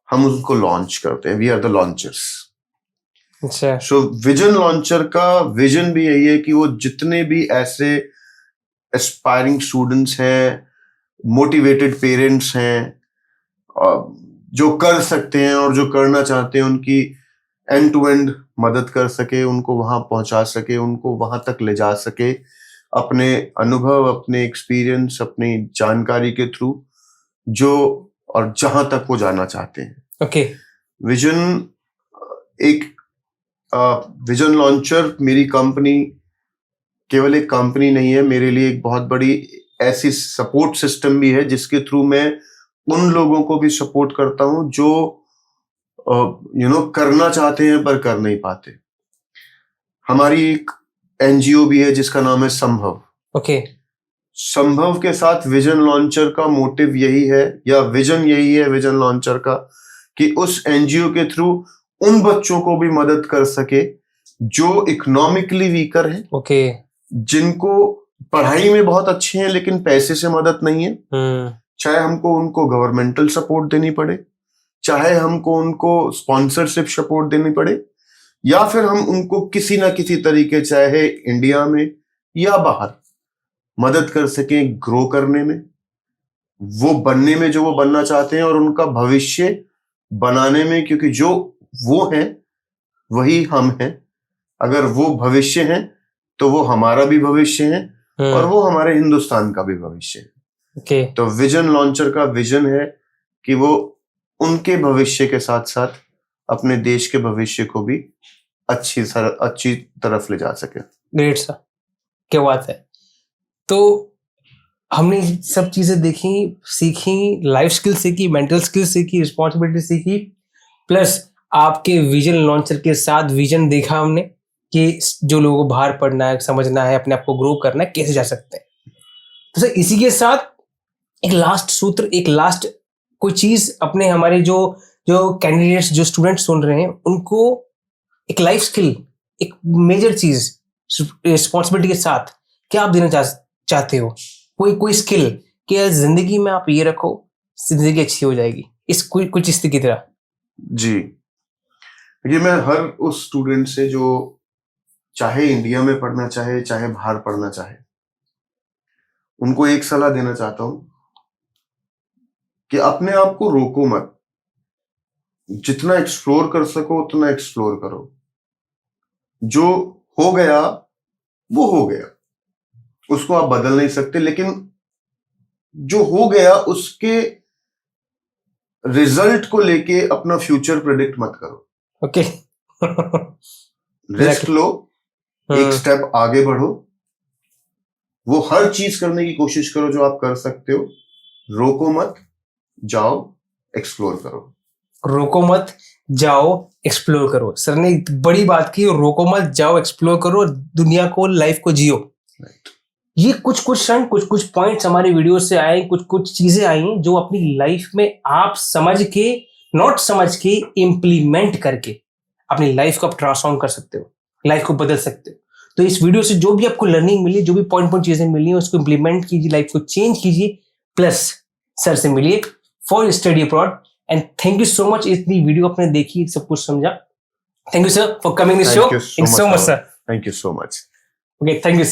हम उसको लॉन्च करते हैं, वी आर द लॉन्चर्स। अच्छा। सो विजन लॉन्चर का विजन भी यही है कि वो जितने भी ऐसे एस्पायरिंग स्टूडेंट्स हैं, मोटिवेटेड पेरेंट्स हैं, जो कर सकते हैं और जो करना चाहते हैं, उनकी एंड टू एंड मदद कर सके, उनको वहां पहुंचा सके, उनको वहां तक ले जा सके अपने अनुभव, अपने एक्सपीरियंस, अपनी जानकारी के थ्रू, जो और जहां तक वो जाना चाहते हैं। ओके। विजन लॉन्चर मेरी कंपनी केवल एक कंपनी नहीं है, मेरे लिए एक बहुत बड़ी ऐसी सपोर्ट सिस्टम भी है जिसके थ्रू मैं उन लोगों को भी सपोर्ट करता हूं जो करना चाहते हैं पर कर नहीं पाते। हमारी एक एनजीओ भी है जिसका नाम है संभव। ओके। संभव के साथ विजन लॉन्चर का मोटिव यही है, या विजन यही है विजन लॉन्चर का, कि उस एनजीओ के थ्रू उन बच्चों को भी मदद कर सके जो इकोनॉमिकली वीकर हैं। ओके। जिनको पढ़ाई में बहुत अच्छे हैं लेकिन पैसे से मदद नहीं है। चाहे हमको उनको गवर्नमेंटल सपोर्ट देनी पड़े, चाहे हमको उनको स्पॉन्सरशिप सपोर्ट देनी पड़े, या फिर हम उनको किसी ना किसी तरीके, चाहे इंडिया में या बाहर, मदद कर सकें ग्रो करने में, वो बनने में जो वो बनना चाहते हैं, और उनका भविष्य बनाने में, क्योंकि जो वो हैं वही हम हैं। अगर वो भविष्य हैं तो वो हमारा भी भविष्य है और वो हमारे हिंदुस्तान का भी भविष्य है। Okay. तो विजन लॉन्चर का विजन है कि वो उनके भविष्य के साथ साथ अपने देश के भविष्य को भी अच्छी तरफ ले जा सके। ग्रेट सर, क्या बात है। तो हमने सब चीजें देखी, सीखी, लाइफ स्किल सीखी, मेंटल स्किल सीखी, रिस्पॉन्सिबिलिटी सीखी, प्लस आपके विजन लॉन्चर के साथ विजन देखा हमने कि जो लोगों को बाहर पढ़ना है, समझना है, अपने आप को ग्रो करना है, कैसे जा सकते हैं। तो सर इसी के साथ एक लास्ट सूत्र, एक लास्ट कोई चीज अपने हमारे जो कैंडिडेट्स, जो स्टूडेंट्स सुन रहे हैं, उनको एक लाइफ स्किल, एक मेजर चीज रिस्पॉन्सिबिलिटी के साथ क्या आप देना चाहते हो? कोई स्किल कि जिंदगी में आप ये रखो, जिंदगी अच्छी हो जाएगी, इस कुछ इस की तरह। जी, ये मैं हर उस स्टूडेंट से जो चाहे इंडिया में पढ़ना चाहे, चाहे बाहर पढ़ना चाहे, उनको एक सलाह देना चाहता हूं कि अपने आप को रोको मत। जितना एक्सप्लोर कर सको उतना एक्सप्लोर करो। जो हो गया वो हो गया, उसको आप बदल नहीं सकते, लेकिन जो हो गया उसके रिजल्ट को लेके अपना फ्यूचर प्रेडिक्ट मत करो। ओके। रिस्क लो, एक स्टेप आगे बढ़ो, वो हर चीज करने की कोशिश करो जो आप कर सकते हो। रोको मत, जाओ एक्सप्लोर करो। रोको मत, जाओ एक्सप्लोर करो। सर ने बड़ी बात की, रोको मत, जाओ एक्सप्लोर करो, दुनिया को, लाइफ को जियो। ये कुछ कुछ पॉइंट्स हमारे वीडियो से आए, कुछ चीजें आई जो अपनी लाइफ में आप समझ के, नॉट समझ के, इम्प्लीमेंट करके अपनी लाइफ को आप ट्रांसफॉर्म कर सकते हो, लाइफ को बदल सकते हो। तो इस वीडियो से जो भी आपको लर्निंग मिली, जो भी पॉइंट चीजें मिली, उसको इम्प्लीमेंट कीजिए, लाइफ को चेंज कीजिए, प्लस सर से मिलिए for study abroad. And thank you so much, इतनी वीडियो आपने देखी, सब कुछ समझा। Thank you sir for coming this show. Thank you so much sir. Thank you so much. Okay, thank you.